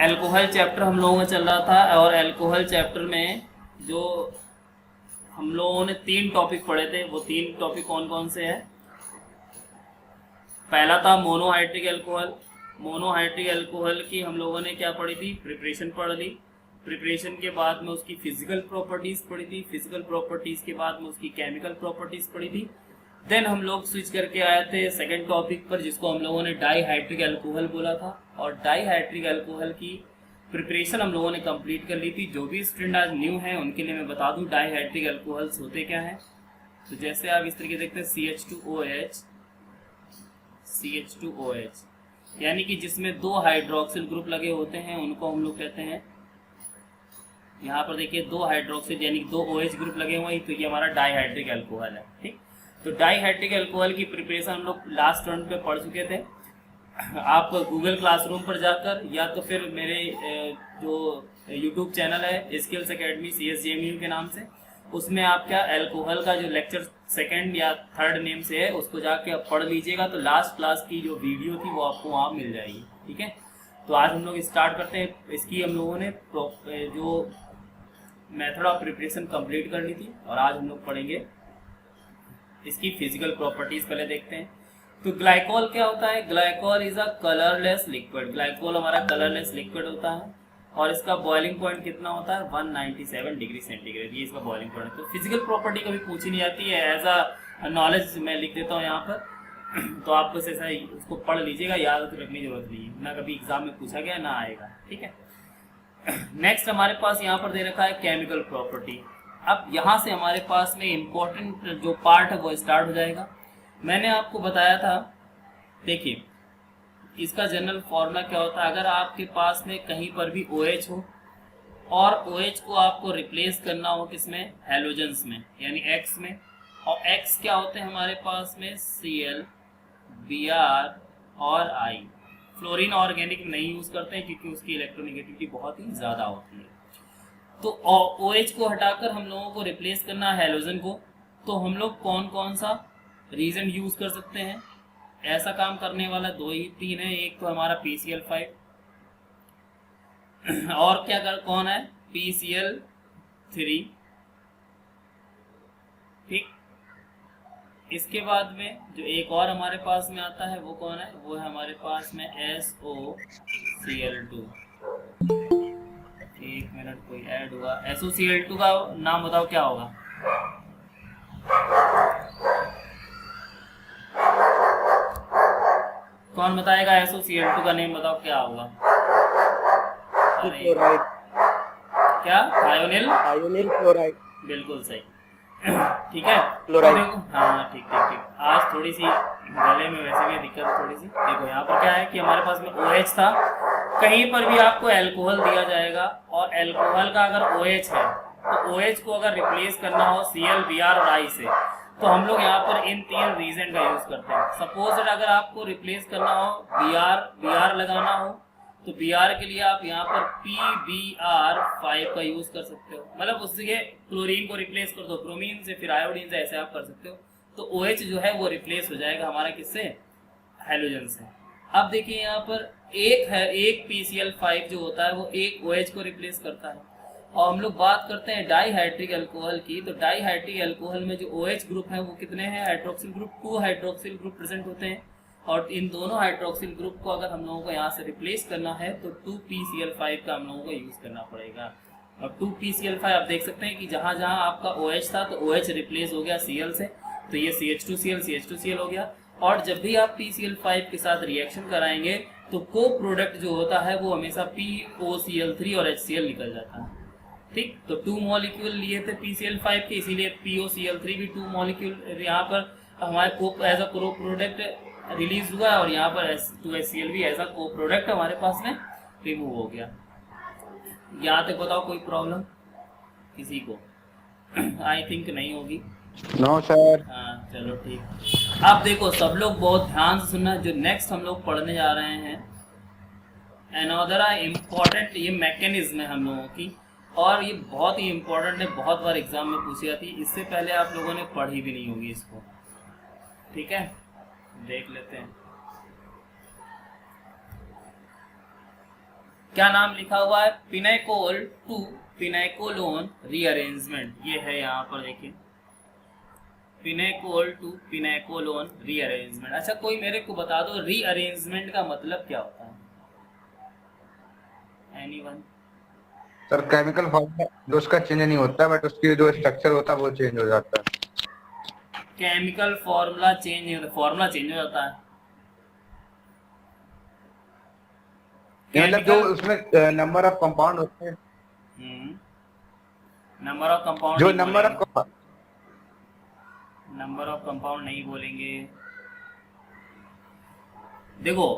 Alcohol chapter हम लोगों का चल रहा था और अल्कोहल चैप्टर में जो हम लोगों ने 3 टॉपिक पढ़े थे, वो 3 टॉपिक कौन कौन से हैं। पहला था मोनोहाइड्रिक अल्कोहल। मोनोहाइड्रिक अल्कोहल की हम लोगों ने क्या पढ़ी थी, प्रिपरेशन पढ़ ली। प्रिपरेशन के बाद में उसकी फिजिकल प्रॉपर्टीज़ पढ़ी थी। फिजिकल प्रॉपर्टीज़ के बाद में उसकी केमिकल प्रॉपर्टीज़ पढ़ी थी। देन हम लोग स्विच करके आए थे सेकंड टॉपिक पर, जिसको हम लोगों ने डाईहाइड्रिक अल्कोहल बोला था। और डाईहाइड्रिक अल्कोहल की प्रिपरेशन हम लोगों ने कंप्लीट कर ली थी। जो भी स्टूडेंट आज न्यू हैं उनके लिए मैं बता दूं डाईहाइड्रिक अल्कोहल्स होते क्या हैं। तो जैसे आप इस तरीके देखते हैं CH2OH, CH2OH, यानी कि जिसमें 2 हाइड्रोक्सिल ग्रुप लगे होते हैं उनको हम लोग कहते हैं, यहाँ पर देखिए 2 हाइड्रोक्सिल यानी 2 OH ग्रुप लगे हुए हैं, तो ये हमारा डाईहाइड्रिक अल्कोहल है। ठीक, तो डाईहाइड्रिक अल्कोहल की प्रिपरेशन हम लोग लास्ट टर्न पे पढ़ चुके थे। आप गूगल क्लासरूम पर जाकर या तो फिर मेरे जो यूट्यूब चैनल है स्किल्स एकेडमी CSJMU के नाम से, उसमें आप क्या अल्कोहल का जो लेक्चर सेकंड या थर्ड नेम से है उसको जाके आप पढ़ लीजिएगा, तो लास्ट क्लास की जो वीडियो थी वो आपको वहाँ मिल जाएगी। ठीक है, तो आज हम लोग स्टार्ट करते हैं। इसकी हम लोगों ने जो मेथड ऑफ प्रिपरेशन कंप्लीट कर ली थी और आज हम लोग पढ़ेंगे इसकी फिजिकल प्रॉपर्टीज। पहले देखते हैं तो ग्लाइकोल क्या होता है। Glycol is a colourless liquid. Glycol हमारा कलरलेस लिक्विड होता है और इसका बॉइलिंग पॉइंट कितना होता है 197 डिग्री सेंटीग्रेड, ये इसका बॉइलिंग पॉइंट है। तो फिजिकल प्रॉपर्टी कभी पूछी नहीं जाती है, एज अ नॉलेज मैं लिख देता हूँ यहाँ पर। तो आप बस ऐसा ही उसको पढ़ लीजिएगा, याद रखने की जरूरत नहीं है, ना कभी एग्जाम में पूछा गया ना आएगा। ठीक है, नेक्स्ट हमारे पास यहाँ पर दे रखा है केमिकल प्रॉपर्टी। अब यहाँ से हमारे पास में इम्पोर्टेंट जो पार्ट है वो स्टार्ट हो जाएगा। मैंने आपको बताया था, देखिए इसका जनरल फॉर्मूला क्या होता है। अगर आपके पास में कहीं पर भी OH हो और OH को आपको रिप्लेस करना हो किसमें, हैलोजेंस में, यानी X में, और X क्या होते हैं हमारे पास में Cl, Br और I। फ्लोरीन ऑर्गेनिक नहीं यूज करते हैं क्योंकि उसकी इलेक्ट्रोनेगेटिविटी बहुत ही ज़्यादा होती है। तो OH को हटाकर हम लोगों को रिप्लेस करना है हैलोजन को, तो हम लोग कौन कौन सा रीजन यूज कर सकते हैं। ऐसा काम करने वाला 2 ही 3 है। एक तो हमारा PCl5 और क्या कौन है PCl3। ठीक, इसके बाद में जो एक और हमारे पास में आता है वो कौन है, वो है हमारे पास में SOCl2। एक मिनट, कोई ऐड हुआ। SOCl2 का नाम बताओ क्या होगा। कौन बताएगा SOCl2 का नेम बताओ क्या होगा। क्लोराइड। क्या, थायोनिल क्लोराइड। बिल्कुल सही। ठीक है, क्लोराइड। हाँ ठीक ठीक ठीक। आज थोड़ी सी गले में वैसे भी दिक्कत है थोड़ी सी। देखो यहाँ पर क्या है कि हमारे पास में OH था। कहीं पर भी आपको अल्कोहल दिया जाएगा और अल्कोहल का अगर OH है तो OH को अगर रिप्लेस करना हो Cl, Br और I से, तो हम लोग यहाँ पर इन 3 रीजन का यूज करते हैं। सपोज अगर आपको रिप्लेस करना हो Br लगाना हो तो Br के लिए आप यहाँ पर PBr5 का यूज कर सकते हो, मतलब उस जगह क्लोरीन को रिप्लेस कर दो ब्रोमीन से, फिर आयोडीन से, ऐसे आप कर सकते हो। तो OH जो है वो रिप्लेस हो जाएगा हमारा किससे, हैलोजन से। अब देखिए यहाँ पर एक PCl5 जो होता है वो एक OH को रिप्लेस करता है। और हम लोग बात करते हैं डाईहाइड्रिक अल्कोहल की, तो डाईहाइड्रिक अल्कोहल में जो OH ग्रुप है वो कितने हैं, hydroxyl group 2 hydroxyl group present होते हैं। और इन दोनों हाइड्रोक्सिल ग्रुप को अगर हम लोगों को यहाँ से रिप्लेस करना है तो 2PCl5 का हम लोगों को यूज करना पड़ेगा। और 2PCl5 आप देख सकते हैं कि जहाँ जहाँ आपका OH था तो OH रिप्लेस हो गया Cl से, तो ये CH2Cl हो गया। और जब भी आप PCl5 के साथ रिएक्शन कराएंगे तो को प्रोडक्ट जो होता है वो हमेशा POCl3 और HCl निकल जाता है। ठीक, तो 2 मॉलिक्यूल लिए थे PCl5 के, इसीलिए POCl3 भी 2 मॉलिक्यूल यहाँ पर हमारे को एज अ को प्रोडक्ट रिलीज हुआ और यहाँ पर 2HCl भी एज अ को प्रोडक्ट हमारे पास में रिमूव हो गया। यहाँ तक बताओ कोई प्रॉब्लम किसी को? आई थिंक नहीं होगी। No sir. हाँ चलो ठीक। अब देखो सब लोग बहुत ध्यान से सुनना, जो नेक्स्ट हम लोग पढ़ने जा रहे हैं अनदर इम्पॉर्टेंट ये मैकेनिज्म है हम लोगों की, और ये बहुत ही इम्पोर्टेंट है, बहुत बार एग्जाम में पूछी जाती है। इससे पहले आप लोगों ने पढ़ी भी नहीं होगी इसको। ठीक है, देख लेते हैं क्या नाम लिखा हुआ है? पिनाइकोल टू पिनाइकोलोन रीअरेंजमेंट, ये है यहाँ पर देखिए, पिनाइकोल टू पिनाइकोलोन रीअरेंजमेंट। अच्छा कोई मेरे को बता दो रीअरेंजमेंट का मतलब क्या होता है? एनीवन? सर केमिकल फॉर्मूला जो उसका चेंज नहीं होता बट उसकी जो स्ट्रक्चर होता है वो चेंज हो जाता है। केमिकल फॉर्मूला चेंज नहीं होता, फॉर्मूला चेंज हो जाता है। ये मतलब जो केमिकल उसमें नंबर ऑफ कंपाउंड होते हैं, नंबर ऑफ कंपाउंड जो नहीं नंबर बोलेंगे, ऑफ नंबर ऑफ कंपाउंड नहीं बोलेंगे। देखो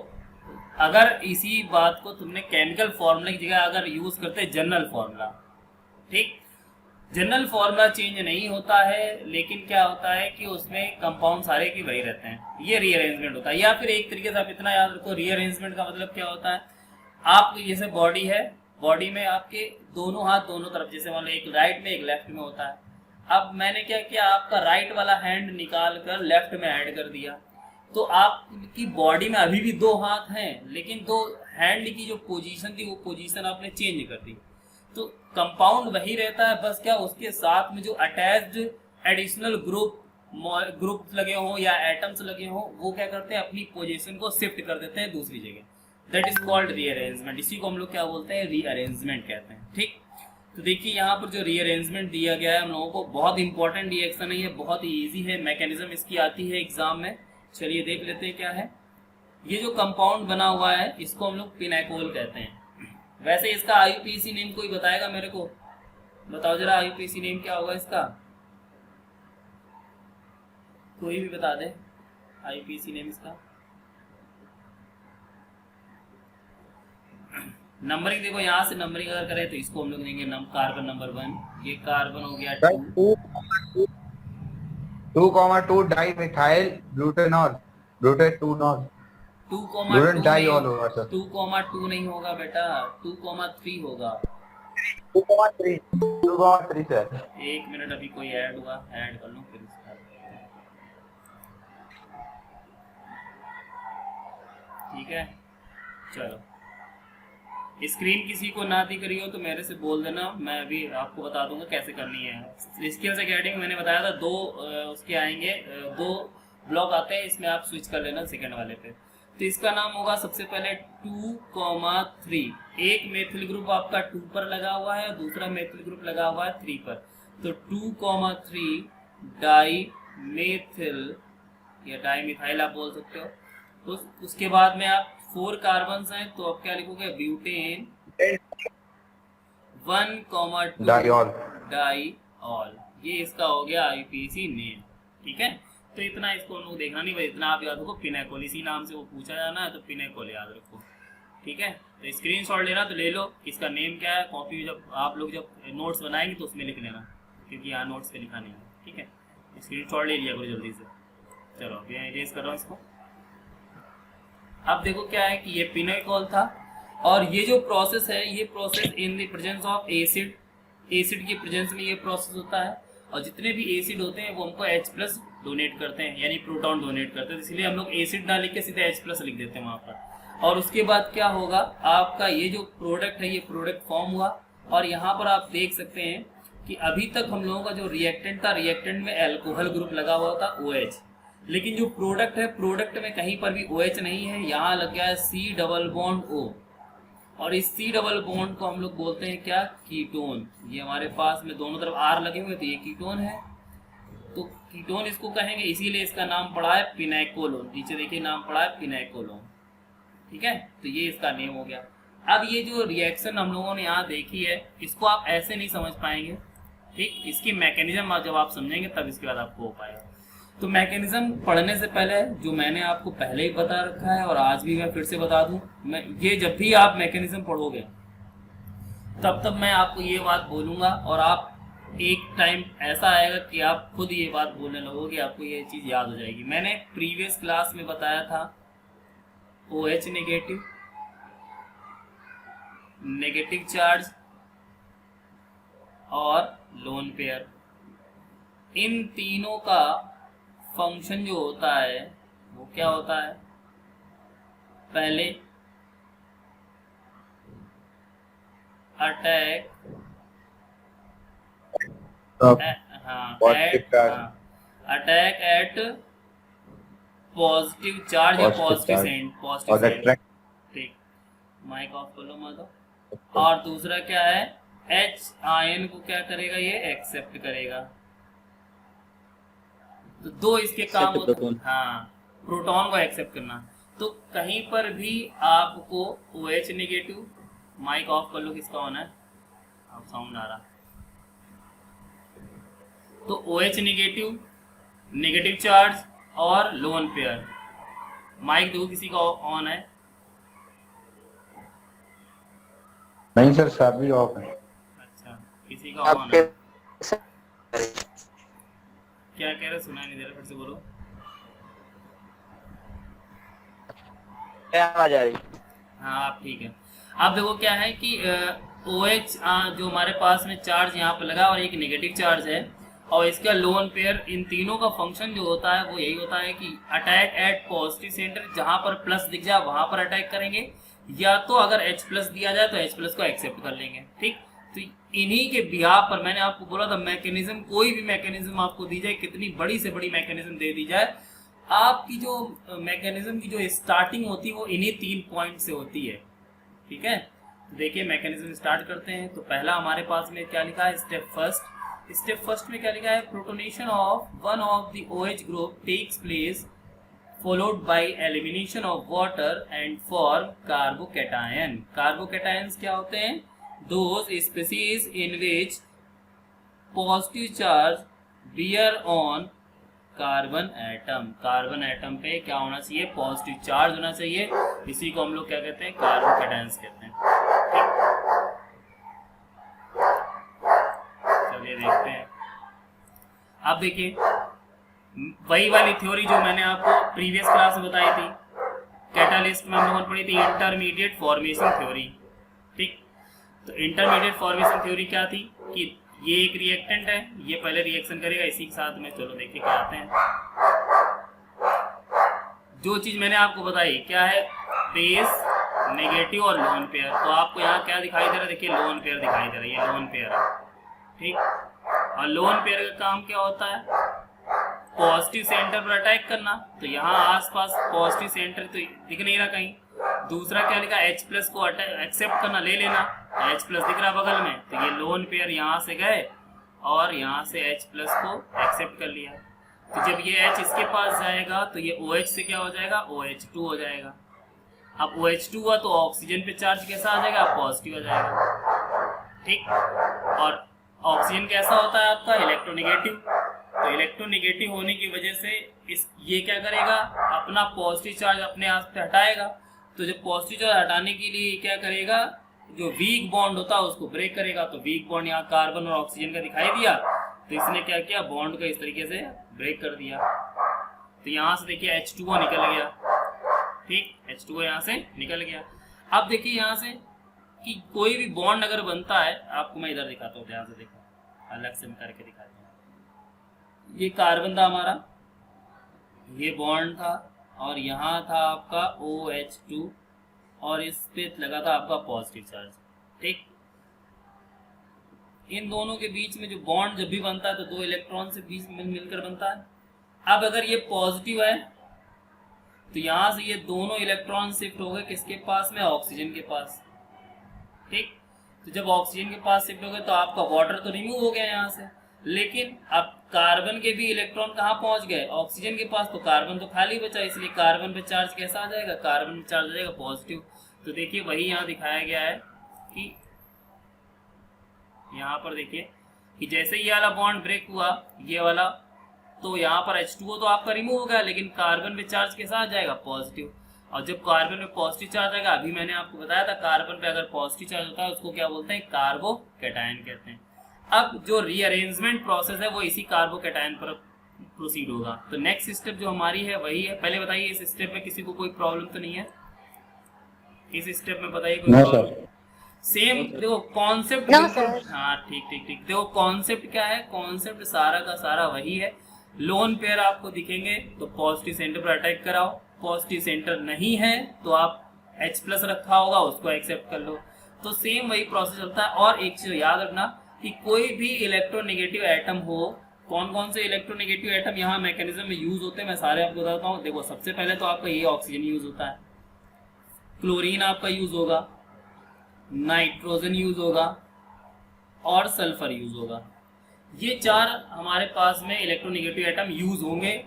अगर इसी बात को तुमने केमिकल फॉर्मूला की जगह अगर यूज करते जनरल फॉर्मूला, ठीक, जनरल फॉर्मूला चेंज नहीं होता है, लेकिन क्या होता है कि उसमें कंपाउंड सारे की वही रहते हैं, ये रीअरेंजमेंट होता है। या फिर एक तरीके से आप इतना याद रखो, रीअरेंजमेंट का मतलब क्या होता है, आप जैसे बॉडी है, बॉडी में आपके दोनों हाथ दोनों तरफ, जैसे मान लो एक राइट में एक लेफ्ट में होता है। अब मैंने क्या किया, आपका राइट वाला हैंड निकाल कर लेफ्ट में ऐड कर दिया, तो आपकी बॉडी में अभी भी दो हाथ हैं, लेकिन दो हैंड की जो पोजीशन थी वो पोजीशन आपने चेंज कर दी। तो कंपाउंड वही रहता है, बस क्या उसके साथ में जो अटैच्ड एडिशनल ग्रुप लगे हों या एटम्स लगे हों, वो क्या करते हैं, अपनी पोजीशन को शिफ्ट कर देते हैं दूसरी जगह। That is called rearrangement. इसी को हम लोग क्या बोलते हैं, रीअरेंजमेंट कहते हैं। ठीक, तो देखिए यहाँ पर जो रीअरेंजमेंट दिया गया है हम लोगों को, बहुत इंपॉर्टेंट रिएक्शन है ये, बहुत ही ईजी है, मैकेनिज्म इसकी आती है एग्जाम में। चलिए देख लेते हैं क्या है। ये जो कंपाउंड बना हुआ है इसको हम लोग पिनाइकोल कहते हैं। वैसे इसका आईयूपीएसी नेम कोई बताएगा मेरे को? बताओ जरा आईयूपीएसी नेम क्या होगा इसका, कोई भी बता दे आईयूपीएसी नेम इसका। नंबरिंग देखो, यहाँ से नंबरिंग अगर करें तो इसको हम लोग देंगे कार्बन नंबर 1, ये कार्बन हो गया 2, 2,2 di methyl butanol, butane 2 knoll, 2,2 diol होगा सर। 2,2 नहीं होगा बेटा, 2,3 होगा। 2,3 सर। एक मिनट, अभी कोई ऐड हुआ, ऐड कर लूँ फिर इसका। ठीक है, चलो स्क्रीन किसी को ना दिख रही हो तो मेरे से बोल देना, मैं अभी आपको बता दूंगा कैसे करनी है। स्किल्स एकेडमी मैंने बताया था, दो उसके आएंगे, दो ब्लॉक आते हैं, इसमें आप स्विच कर लेना सेकंड वाले पे। तो इसका नाम होगा सबसे पहले 2,3, एक मेथिल ग्रुप आपका 2 पर लगा हुआ है, दूसरा मेथिल ग्रुप लगा हुआ है 3 पर। तो 2,3 डाई मेथिल या डाई मिथाइल आप बोल सकते हो। तो उसके बाद में आप 4 कार्बन हैं, तो आप क्या लिखोगे, ब्यूटेन 1,2 डाइऑल। ये इसका हो गया आईयूपीएसी नेम। ठीक है, तो इतना इसको लोग देखना नहीं भाई, इतना आप याद रखो, पिनाइकोल, इसी नाम से वो पूछा जाना है तो पिनाइकोल याद रखो। ठीक है, तो स्क्रीनशॉट लेना तो ले लो, इसका नेम क्या है, कॉपी जब आप लोग जब नोट्स बनाएंगे तो उसमें लिख लेना, क्योंकि यहाँ नोट्स पे लिखा नहीं है। ठीक है, स्क्रीनशॉट ले लिया करो जल्दी से। चलो अभी इरेज कर रहा हूँ इसको। अब देखो क्या है कि ये पिनाइकोल था, और ये जो प्रोसेस है, ये process in the presence of acid, acid की प्रेजेंस में ये प्रोसेस होता है। और जितने भी एसिड होते हैं वो हमको H+ डोनेट करते हैं, यानी प्रोटॉन डोनेट करते हैं, इसलिए हम लोग एसिड ना लिख के सीधे H+ लिख देते हैं वहाँ पर। और उसके बाद क्या होगा, आपका ये जो प्रोडक्ट है ये प्रोडक्ट फॉर्म हुआ। और यहाँ पर आप देख सकते हैं कि अभी तक हम लोगों का जो रिएक्टेंट था, रिएक्टेंट में एल्कोहल ग्रुप लगा हुआ था OH, लेकिन जो प्रोडक्ट है, प्रोडक्ट में कहीं पर भी OH नहीं है, यहाँ लग गया है C+O। और इस C+बॉन्ड को हम लोग बोलते हैं क्या, कीटोन। ये हमारे पास में दोनों तरफ R लगे हुए, तो ये कीटोन है, तो कीटोन इसको कहेंगे, इसीलिए इसका नाम पड़ा है पिनाइकोलोन। नीचे देखिए नाम पड़ा है पिनाइकोलोन। ठीक है, तो ये इसका नेम हो गया। अब ये जो रिएक्शन हम लोगों ने यहाँ देखी है, इसको आप ऐसे नहीं समझ पाएंगे। ठीक, इसकी मैकेनिज्म जब आप समझेंगे तब इसके बाद आपको हो पाएगा। तो मैकेनिज्म पढ़ने से पहले जो मैंने आपको पहले ही बता रखा है और आज भी मैं फिर से बता दूं, मैं ये जब भी आप मैकेनिज्म पढ़ोगे तब मैं आपको ये बात बोलूँगा, और आप एक टाइम ऐसा आएगा कि आप खुद ये बात बोलने लगोगे, आपको ये चीज़ याद हो जाएगी। मैंने प्रीवियस क्लास में बताया था OH नेगेटिव, नेगेटिव चार्ज और लोन पेयर, इन तीनों का फंक्शन जो होता है वो क्या होता है, पहले अटैक हाँ पॉजिटिव एट चार्ज हाँ अटैक एट पॉजिटिव चार्ज या पॉजिटिव चार्ज सेंट और द ट्रैक ठीक। माइक ऑफ कर लो माधव। और दूसरा क्या है, एच आयन को क्या करेगा, ये एक्सेप्ट करेगा। तो दो इसके काम होते हैं, हाँ प्रोटॉन को एक्सेप्ट करना। तो कहीं पर भी आपको OH नेगेटिव, माइक ऑफ कर लो किसका होना है, अब साउंड आ रहा, तो OH नेगेटिव, नेगेटिव चार्ज और लोन पेयर। माइक दो किसी का ऑन है, नहीं सर सभी ऑफ है। अच्छा किसी का ऑन है, क्या कह रहे सुना नहीं दे रहा, फिर से बोलो। आवाज आ रही? हाँ आप ठीक है। अब देखो क्या है कि OH जो हमारे पास में चार्ज यहाँ पर लगा और एक नेगेटिव चार्ज है और इसका लोन पेयर, इन तीनों का फंक्शन जो होता है वो यही होता है कि अटैक एट पॉजिटिव सेंटर, जहाँ पर प्लस दिख जाए वहां पर अटैक करेंगे, या तो अगर H प्लस दिया जाए तो H प्लस को एक्सेप्ट कर लेंगे। ठीक, तो इन्हीं के बिहाफ पर मैंने आपको बोला था मैकेनिज्म, कोई भी मैकेनिज्म आपको दी जाए, कितनी बड़ी से बड़ी मैकेनिज्म दे दी जाए, आपकी जो मैकेनिज्म की जो स्टार्टिंग होती है वो इन्हीं 3 पॉइंट से होती है। ठीक है, तो देखिए मैकेनिज्म स्टार्ट करते हैं। तो पहला हमारे पास में क्या लिखा है, स्टेप फर्स्ट। स्टेप फर्स्ट में क्या लिखा है, protonation of one of the OH group takes place followed by elimination of water and form carbocation. Carbocations क्या होते हैं, those species in which positive charge bear on carbon atom. Carbon atom पे क्या होना चाहिए, पॉजिटिव चार्ज होना चाहिए, इसी को हम लोग क्या कहते हैं, कार्बोकेटायंस कहते हैं। चलिए देखते हैं। अब देखिए वही वाली थ्योरी जो मैंने आपको प्रीवियस क्लास में बताई थी, कैटालिस्ट में हम लोगों ने पढ़ी थी, इंटरमीडिएट फॉर्मेशन थ्योरी। ठीक, तो इंटरमीडिएट फॉर्मेशन थ्योरी क्या थी कि ये एक रिएक्टेंट है, ये पहले रिएक्शन करेगा इसी के साथ में। चलो देखिए क्या आते हैं। जो चीज मैंने आपको बताई क्या है, बेस, नेगेटिव और लोन पेयर। तो आपको यहाँ क्या दिखाई दे रहा है, देखिए लोन पेयर दिखाई दे रहा है, ये लोन पेयर है। ठीक, और लोन पेयर का काम क्या होता है, पॉजिटिव सेंटर पर अटैक करना। तो यहाँ आसपास पॉजिटिव सेंटर तो दिख नहीं रहा कहीं। दूसरा क्या लिखा, H प्लस को एक्सेप्ट करना, ले लेना, H प्लस दिख रहा बगल में, तो ये लोन पेयर यहाँ से गए और यहाँ से H प्लस को एक्सेप्ट कर लिया। तो जब ये H इसके पास जाएगा तो ये OH से क्या हो जाएगा, OH2 हो जाएगा। अब OH2 हुआ तो ऑक्सीजन पे चार्ज कैसा आ जाएगा, पॉजिटिव आ जाएगा। ठीक, और ऑक्सीजन कैसा होता है आपका, इलेक्ट्रोनेगेटिव। तो इलेक्ट्रोनेगेटिव होने की वजह से ये क्या करेगा, अपना पॉजिटिव चार्ज अपने आप से हटाएगा। तो जब पॉजिटिव चार्ज हटाने के लिए क्या करेगा, जो वीक बॉन्ड होता है उसको ब्रेक करेगा। तो वीक बॉन्ड यहाँ कार्बन और ऑक्सीजन का दिखाई दिया, तो इसने क्या किया, बॉन्ड को इस तरीके से ब्रेक कर दिया। तो यहाँ से देखिए H2O निकल गया। ठीक, H2O यहाँ से निकल गया। अब देखिए यहाँ से कि कोई भी बॉन्ड अगर बनता है, आपको मैं इधर दिखाता हूँ, ध्यान से देखो, अलग से करके दिखाता हूँ। ये कार्बन था हमारा, ये बॉन्ड था, और यहाँ था आपका OH2 और इस पे लगा था आपका पॉजिटिव चार्ज। ठीक, इन दोनों के बीच में जो बॉन्ड जब भी बनता है तो 2 इलेक्ट्रॉन से बीच में मिलकर बनता है। अब अगर ये पॉजिटिव है तो यहाँ से ये दोनों इलेक्ट्रॉन शिफ्ट हो गए किसके पास में, ऑक्सीजन के पास। ठीक, तो जब ऑक्सीजन के पास शिफ्ट हो गए तो आपका वाटर तो रिमूव हो गया यहाँ से, लेकिन अब कार्बन के भी इलेक्ट्रॉन कहाँ पहुंच गए, ऑक्सीजन के पास। तो कार्बन तो खाली बचा, इसलिए कार्बन पे चार्ज कैसा आ जाएगा, कार्बन पे चार्ज आ जाएगा पॉजिटिव। तो देखिए वही यहाँ दिखाया गया है कि यहाँ पर देखिए कि जैसे ये वाला बॉन्ड ब्रेक हुआ, ये वाला, तो यहाँ पर H2O तो आपका रिमूव हो गया, लेकिन कार्बन पे चार्ज कैसा आ जाएगा, पॉजिटिव। और जब कार्बन पे पॉजिटिव चार्ज आएगा, अभी मैंने आपको बताया था कार्बन पे अगर पॉजिटिव चार्ज होता है उसको क्या बोलते हैं, कार्बोकैटायन कहते हैं। अब जो रीअरेंजमेंट प्रोसेस है वो इसी कार्बोकैटायन पर प्रोसीड होगा। तो नेक्स्ट स्टेप जो हमारी है वही है। पहले बताइए इस स्टेप में किसी को कोई प्रॉब्लम तो नहीं है, इस स्टेप में बताइए कोई प्रॉब्लम। सेम देखो कॉन्सेप्ट, हाँ ठीक ठीक ठीक। देखो कॉन्सेप्ट क्या है, कॉन्सेप्ट सारा का सारा वही है। लोन पेयर आपको दिखेंगे तो पॉजिटिव सेंटर पर अटैक कराओ, पॉजिटिव सेंटर नहीं है तो आप H प्लस रखा होगा उसको एक्सेप्ट कर लो। तो सेम वही प्रोसेस चलता है। और एक चीज याद रखना कि कोई भी इलेक्ट्रोनेगेटिव एटम हो, कौन कौन से इलेक्ट्रोनेगेटिव एटम यहाँ मैकेनिज्म में यूज होते हैं मैं सारे आपको बताता हूँ। देखो सबसे पहले तो आपका ये ऑक्सीजन यूज होता है, क्लोरीन आपका यूज होगा, नाइट्रोजन यूज होगा और सल्फर यूज होगा। ये चार हमारे पास में इलेक्ट्रोनेगेटिव एटम यूज होंगे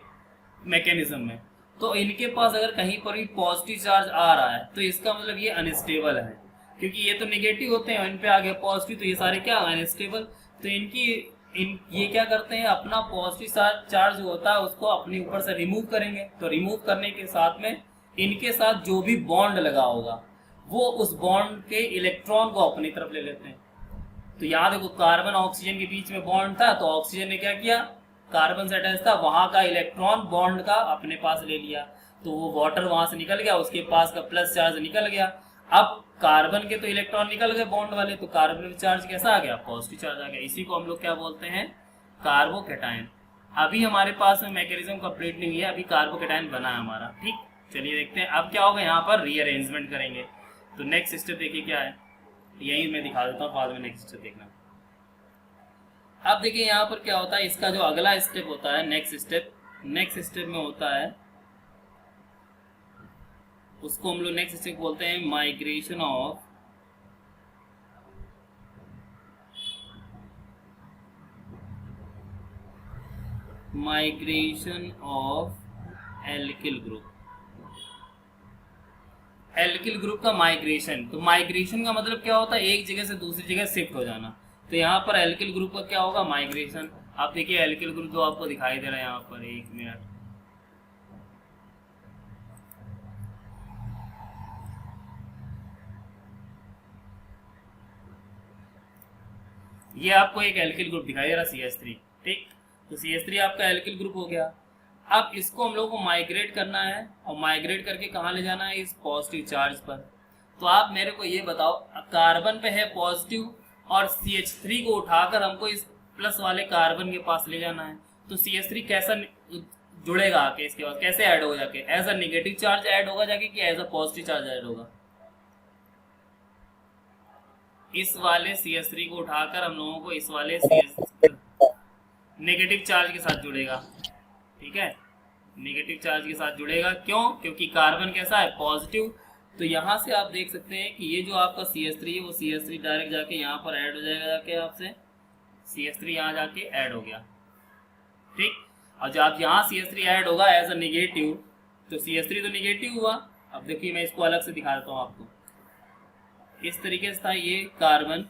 मैकेनिज्म में। तो इनके पास अगर कहीं पर भी पॉजिटिव चार्ज आ रहा है तो इसका मतलब ये अनस्टेबल है, क्योंकि ये तो नेगेटिव होते हैं, इन पे आ गया पॉजिटिव तो ये सारे क्या अनस्टेबल। तो ये क्या करते हैं, अपना पॉजिटिव चार्ज जो होता है उसको अपने ऊपर से रिमूव करेंगे। तो रिमूव करने के साथ में इनके साथ जो भी बॉन्ड लगा होगा वो उस बॉन्ड के इलेक्ट्रॉन को अपनी तरफ ले लेते हैं। तो यहाँ देखो कार्बन ऑक्सीजन के बीच में बॉन्ड था, तो ऑक्सीजन ने क्या किया, कार्बन से अटैच था, वहां का इलेक्ट्रॉन बॉन्ड का अपने पास ले लिया, तो वो वाटर वहां से निकल गया, उसके पास का प्लस चार्ज निकल गया। अब कार्बन के तो इलेक्ट्रॉन निकल गए बॉन्ड वाले, तो कार्बन में चार्ज कैसा आ गया, पॉजिटिव चार्ज आ गया। इसी को हम लोग क्या बोलते हैं, कार्बोकैटायन। अभी हमारे पास में मैकेनिज्म कंप्लीट नहीं हुई है, अभी कार्बोकैटायन बना है हमारा। ठीक, चलिए देखते हैं अब क्या होगा, यहाँ पर रीअरेंजमेंट करेंगे। तो नेक्स्ट स्टेप देखिए क्या है, यही मैं दिखा देता हूँ, बाद में नेक्स्ट स्टेप देखना। अब देखिए यहाँ पर क्या होता है, इसका जो अगला स्टेप होता है नेक्स्ट स्टेप में होता है, उसको हम लोग नेक्स्ट स्टेप बोलते हैं migration of alkyl group. Alkyl group का माइग्रेशन, तो माइग्रेशन का मतलब क्या होता है, एक जगह से दूसरी जगह शिफ्ट हो जाना। तो यहाँ पर एल्किल ग्रुप का क्या होगा, माइग्रेशन। आप देखिए एल्किल ग्रुप जो आपको दिखाई दे रहा है यहाँ पर, एक मिनट, ये आपको एक एल्किल ग्रुप दिखाई दे रहा है CH3। ठीक, तो CH3 आपका एल्किल ग्रुप हो गया। अब इसको हम लोग को माइग्रेट करना है, और माइग्रेट करके कहाँ ले जाना है, इस पॉजिटिव चार्ज पर। तो आप मेरे को ये बताओ, कार्बन पे है पॉजिटिव और CH3 को उठाकर हमको इस प्लस वाले कार्बन के पास ले जाना है, तो CH3 कैसा जुड़ेगा आके, इसके बाद कैसे ऐड होगा जाके, as a negative charge add होगा जाके कि as a positive charge add होगा। इस वाले CH3 को उठाकर हम लोगों को इस वाले नेगेटिव चार्ज के साथ जुड़ेगा। ठीक है, नेगेटिव चार्ज के साथ जुड़ेगा, क्यों, क्योंकि कार्बन कैसा है, पॉजिटिव। तो यहाँ से आप देख सकते हैं कि ये जो आपका CH3 है वो CH3 डायरेक्ट जाके यहाँ पर ऐड हो जाएगा, जाके आपसे CH3 यहाँ जाके ऐड हो गया। ठीक, और जब यहाँ CH3 ऐड होगा एज अ नेगेटिव, तो CH3 तो नेगेटिव हुआ। अब देखिए मैं इसको अलग से दिखा देता हूँ आपको, इस तरीके से था ये कार्बन।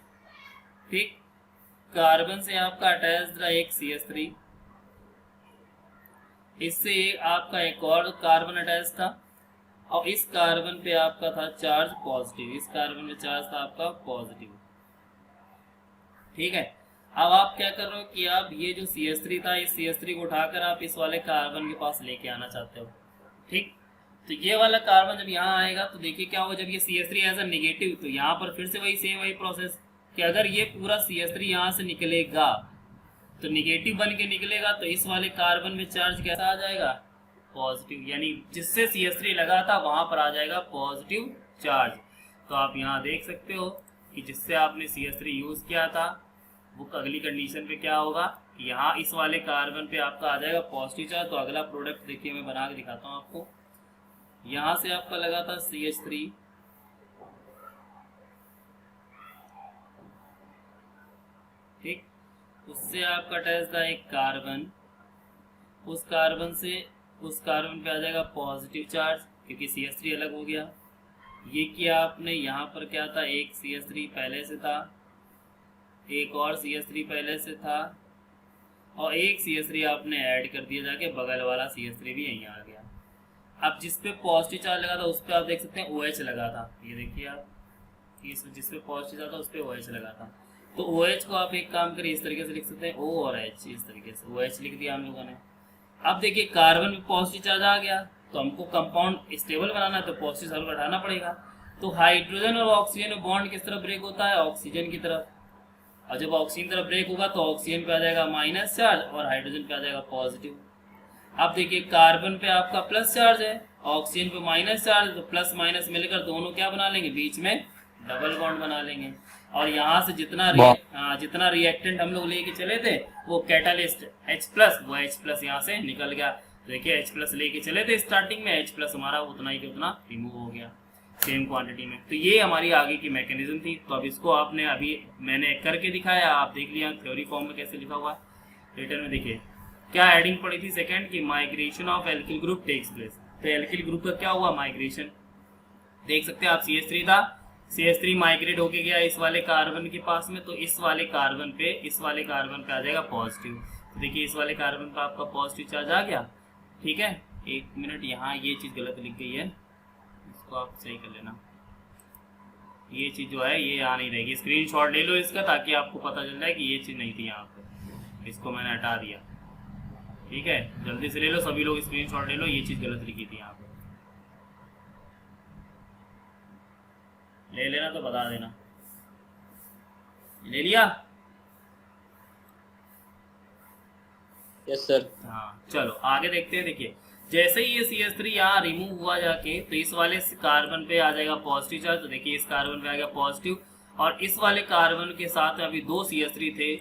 ठीक, कार्बन से आपका अटैच रहा एक CH3, इससे आपका एक और कार्बन अटैच था, और इस कार्बन पे आपका था चार्ज पॉजिटिव, इस कार्बन में चार्ज था आपका पॉजिटिव। ठीक है, अब आप क्या कर रहे हो कि आप ये जो CH3 था, इस CH3 को उठाकर आप इस वाले कार्बन के पास लेके आना चाहते हो। ठीक, तो ये वाला कार्बन जब यहाँ आएगा तो देखिए क्या होगा, जब ये CH3 एज अ नेगेटिव, तो यहाँ पर फिर से वही प्रोसेस कि अगर ये पूरा CH3 यहाँ से निकलेगा तो नेगेटिव बन के निकलेगा, तो इस वाले कार्बन में चार्ज कैसा आ जाएगा, पॉजिटिव, यानी जिससे CH3 लगा था वहां पर आ जाएगा पॉजिटिव चार्ज। तो आप यहाँ देख सकते हो कि जिससे आपने CH3 यूज किया था वो अगली कंडीशन पे क्या होगा, यहाँ इस वाले कार्बन पे आपका आ जाएगा पॉजिटिव चार्ज। तो अगला प्रोडक्ट देखिए मैं बना के दिखाता हूँ आपको, यहाँ से आपका लगा था CH3, ठीक, उससे आपका अटैच था एक कार्बन, उस कार्बन से उस कार्बन पे आ जाएगा पॉजिटिव चार्ज क्योंकि CH3 अलग हो गया। ये किया आपने, यहाँ पर क्या था, एक CH3 पहले से था, एक और CH3 पहले से था, और एक CH3 आपने ऐड कर दिया जाके, बगल वाला CH3 भी यहीं आ गया। अब जिस पे पॉजिटिव चार्ज लगा था उस पर आप देख सकते हैं OH लगा था, ये देखिए आप, जिस पे पॉजिटिव चार्ज था उस पर OH लगा था। तो OH को आप एक काम करिए, इस तरीके से लिख सकते हैं O और H, इस तरीके से OH लिख दिया हम लोगों ने। अब देखिए कार्बन में पॉजिटिव चार्ज आ गया, तो हमको कंपाउंड स्टेबल बनाना है तो पॉजिटिव चार्ज हटाना पड़ेगा। तो हाइड्रोजन और ऑक्सीजन में बॉन्ड किस तरफ ब्रेक होता है, ऑक्सीजन की तरफ, और जब ऑक्सीजन तरफ ब्रेक होगा तो ऑक्सीजन पे आ जाएगा माइनस चार्ज और हाइड्रोजन पे आ जाएगा पॉजिटिव। अब देखिए कार्बन पे आपका प्लस चार्ज है, ऑक्सीजन पे माइनस चार्ज, तो प्लस माइनस मिलकर दोनों क्या बना लेंगे, बीच में डबल बॉन्ड बना लेंगे। और यहाँ से जितना रिएक्टेंट हम लोग लेके चले थे वो कैटालिस्ट H+, वो H+ यहाँ से निकल गया। देखिए H+ लेके चले थे स्टार्टिंग में, H+ हमारा उतना ही कि उतना रिमूव हो गया सेम क्वांटिटी में। तो ये हमारी आगे की मैकेनिज्म थी। तो अब इसको आपने अभी मैंने करके दिखाया, आप देख लिया थ्योरी फॉर्म में कैसे लिखा हुआ है। रिटर्न में देखिए क्या हेडिंग पड़ी थी सेकंड की, migration of alkyl group takes place. तो एल्किल ग्रुप का क्या हुआ, माइग्रेशन। देख सकते हैं आप CH3 था, CH3 माइग्रेट होके गया इस वाले कार्बन के पास में, तो इस वाले कार्बन पे आ जाएगा पॉजिटिव। तो देखिए इस वाले कार्बन पे आपका पॉजिटिव चार्ज आ गया। ठीक है, एक मिनट, यहाँ ये चीज़ गलत लिख गई है, इसको आप सही कर लेना। ये चीज़ जो है ये यहाँ नहीं रहेगी, स्क्रीनशॉट ले लो इसका ताकि आपको पता चल जाए कि ये चीज़ नहीं थी यहाँ पे, इसको मैंने हटा दिया। ठीक है, जल्दी से ले लो सभी लोग, स्क्रीनशॉट ले लो, ये चीज़ गलत लिखी थी यहाँ पे, ले लेना तो बता देना। ले लिया? Yes sir. हाँ चलो आगे देखते हैं। देखिए जैसे ही ये CH3 यहाँ रिमूव हुआ जाके, तो इस वाले कार्बन पे आ जाएगा पॉजिटिव चार्ज। तो देखिए इस कार्बन पे आ गया पॉजिटिव, और इस वाले कार्बन के साथ अभी 2 CH3 थे,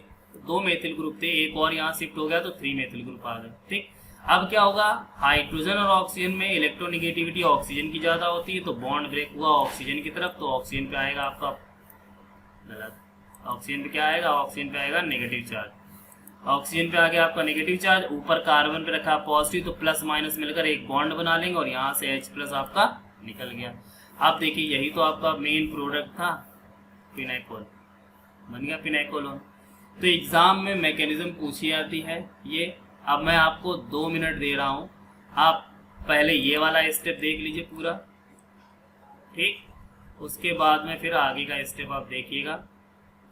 2 मेथिल ग्रुप थे, एक और यहाँ शिफ्ट हो गया तो 3 मेथिल ग्रुप आ गए। ठीक, अब क्या होगा, हाइड्रोजन और ऑक्सीजन में इलेक्ट्रोनिगेटिविटी ऑक्सीजन की ज़्यादा होती है, तो बॉन्ड ब्रेक हुआ ऑक्सीजन की तरफ, तो ऑक्सीजन पे आएगा आपका गलत, ऑक्सीजन पे क्या आएगा, ऑक्सीजन पे आएगा नेगेटिव चार्ज। ऑक्सीजन पे आ गया आपका नेगेटिव चार्ज, ऊपर कार्बन पे रखा पॉजिटिव, तो प्लस माइनस मिलकर एक बॉन्ड बना लेंगे और यहाँ से H+ आपका निकल गया। आप देखिए यही तो आपका मेन प्रोडक्ट था, फिनाइकोल बन गया फिनाइकोलोन। तो एग्जाम में मैकेनिज्म पूछी जाती है ये। अब मैं आपको 2 मिनट दे रहा हूँ, आप पहले ये वाला स्टेप देख लीजिए पूरा, ठीक, उसके बाद में फिर आगे का स्टेप आप देखिएगा,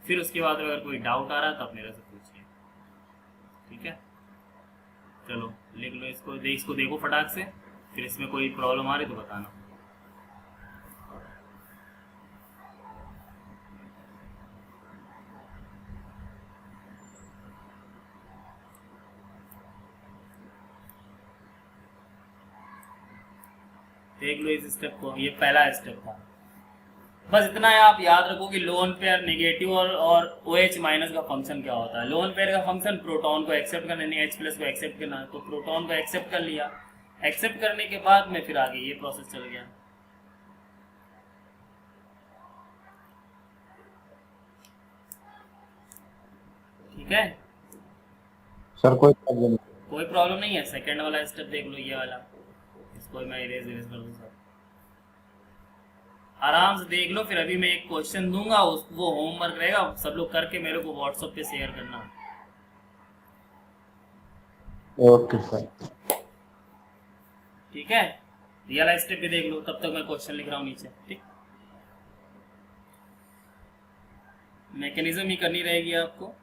फिर उसके बाद अगर कोई डाउट आ रहा है तो आप मेरे से पूछिए। ठीक है, चलो लिख लो इसको देखो फटाक से, फिर इसमें कोई प्रॉब्लम आ रही तो बताना। देख लो इस स्टेप को, ये पहला स्टेप था। बस इतना है, आप याद रखो कि लोन पेयर नेगेटिव और OH माइनस का फंक्शन क्या होता है। लोन पेयर का फंक्शन प्रोटॉन को एक्सेप्ट करना, यानी H+ को एक्सेप्ट करना है, तो प्रोटॉन को एक्सेप्ट कर लिया, एक्सेप्ट करने के बाद में फिर आगे ये प्रोसेस चल गया। ठीक है सर, कोई प्रॉब्लम नहीं? कोई प्रॉब्लम नहीं है। सेकेंड वाला स्टेप देख लो, ये वाला, इसको मैं इरेज कर दूँ सर, आराम से देख लो। फिर अभी मैं एक क्वेश्चन दूंगा, वो होमवर्क रहेगा, सब लोग करके मेरे को व्हाट्सएप पे शेयर करना। Okay sir. ठीक है, ये वाला स्टेप भी देख लो, तब तक मैं क्वेश्चन लिख रहा हूँ नीचे। ठीक, मैकेनिज्म ही करनी रहेगी आपको।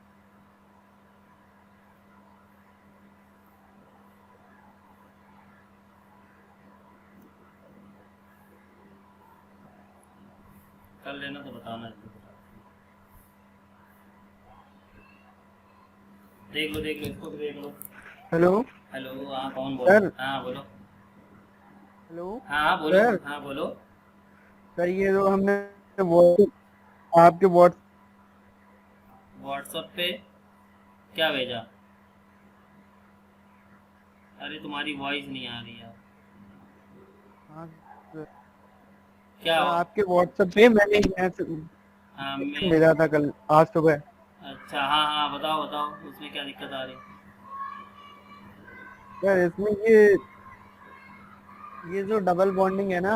कर लेना तो बताना, देख लो इसको भी देख लो। हेलो हेलो, हाँ कौन सर। बोलो? हाँ बोलो। हेलो हाँ बोलो। सर। हाँ बोलो। सर ये जो हमने वो आपके व्हाट्सएप पे क्या भेजा? अरे तुम्हारी वॉइस नहीं आ रही है। हाँ सर, क्या सर आपके व्हाट्सएप पे मैंने हाँ भेजा था कल, आज सुबह। अच्छा, हाँ हाँ बताओ उसमें क्या दिक्कत आ रही? सर इसमें ये जो डबल बॉन्डिंग है ना,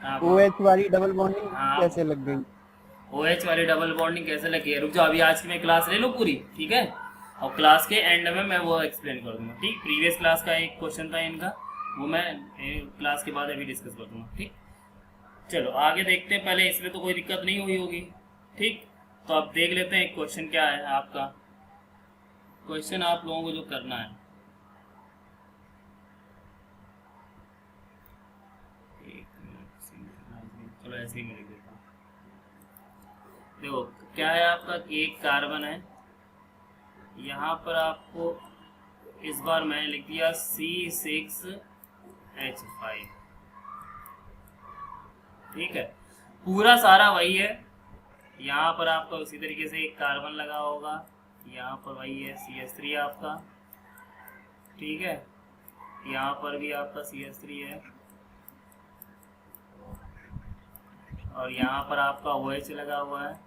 हाँ, OH वाली डबल बॉन्डिंग हाँ। कैसे लग गई? OH वाली डबल बॉन्डिंग कैसे लगी है? रुक जाओ, अभी आज की मैं क्लास ले लो पूरी, ठीक है, और क्लास के एंड में मैं वो एक्सप्लेन कर दूंगा। ठीक, प्रीवियस क्लास का एक क्वेश्चन था इनका, वो मैं क्लास के बाद अभी डिस्कस कर दूंगा। ठीक, चलो आगे देखते हैं। पहले इसमें तो कोई दिक्कत नहीं हुई होगी। ठीक, तो अब देख लेते हैं क्वेश्चन क्या है आपका। क्वेश्चन आप लोगों को जो करना है, चलो ऐसे ही मैं लिख देता हूँ। देखो क्या है आपका, एक कार्बन है, यहाँ पर आपको इस बार मैंने लिख दिया C6H5। ठीक है, पूरा सारा वही है। यहाँ पर आपका उसी तरीके से एक कार्बन लगा होगा, यहाँ पर वही है CH3 आपका, ठीक है, यहाँ पर भी आपका CH3 है, और यहाँ पर आपका OH लगा हुआ है,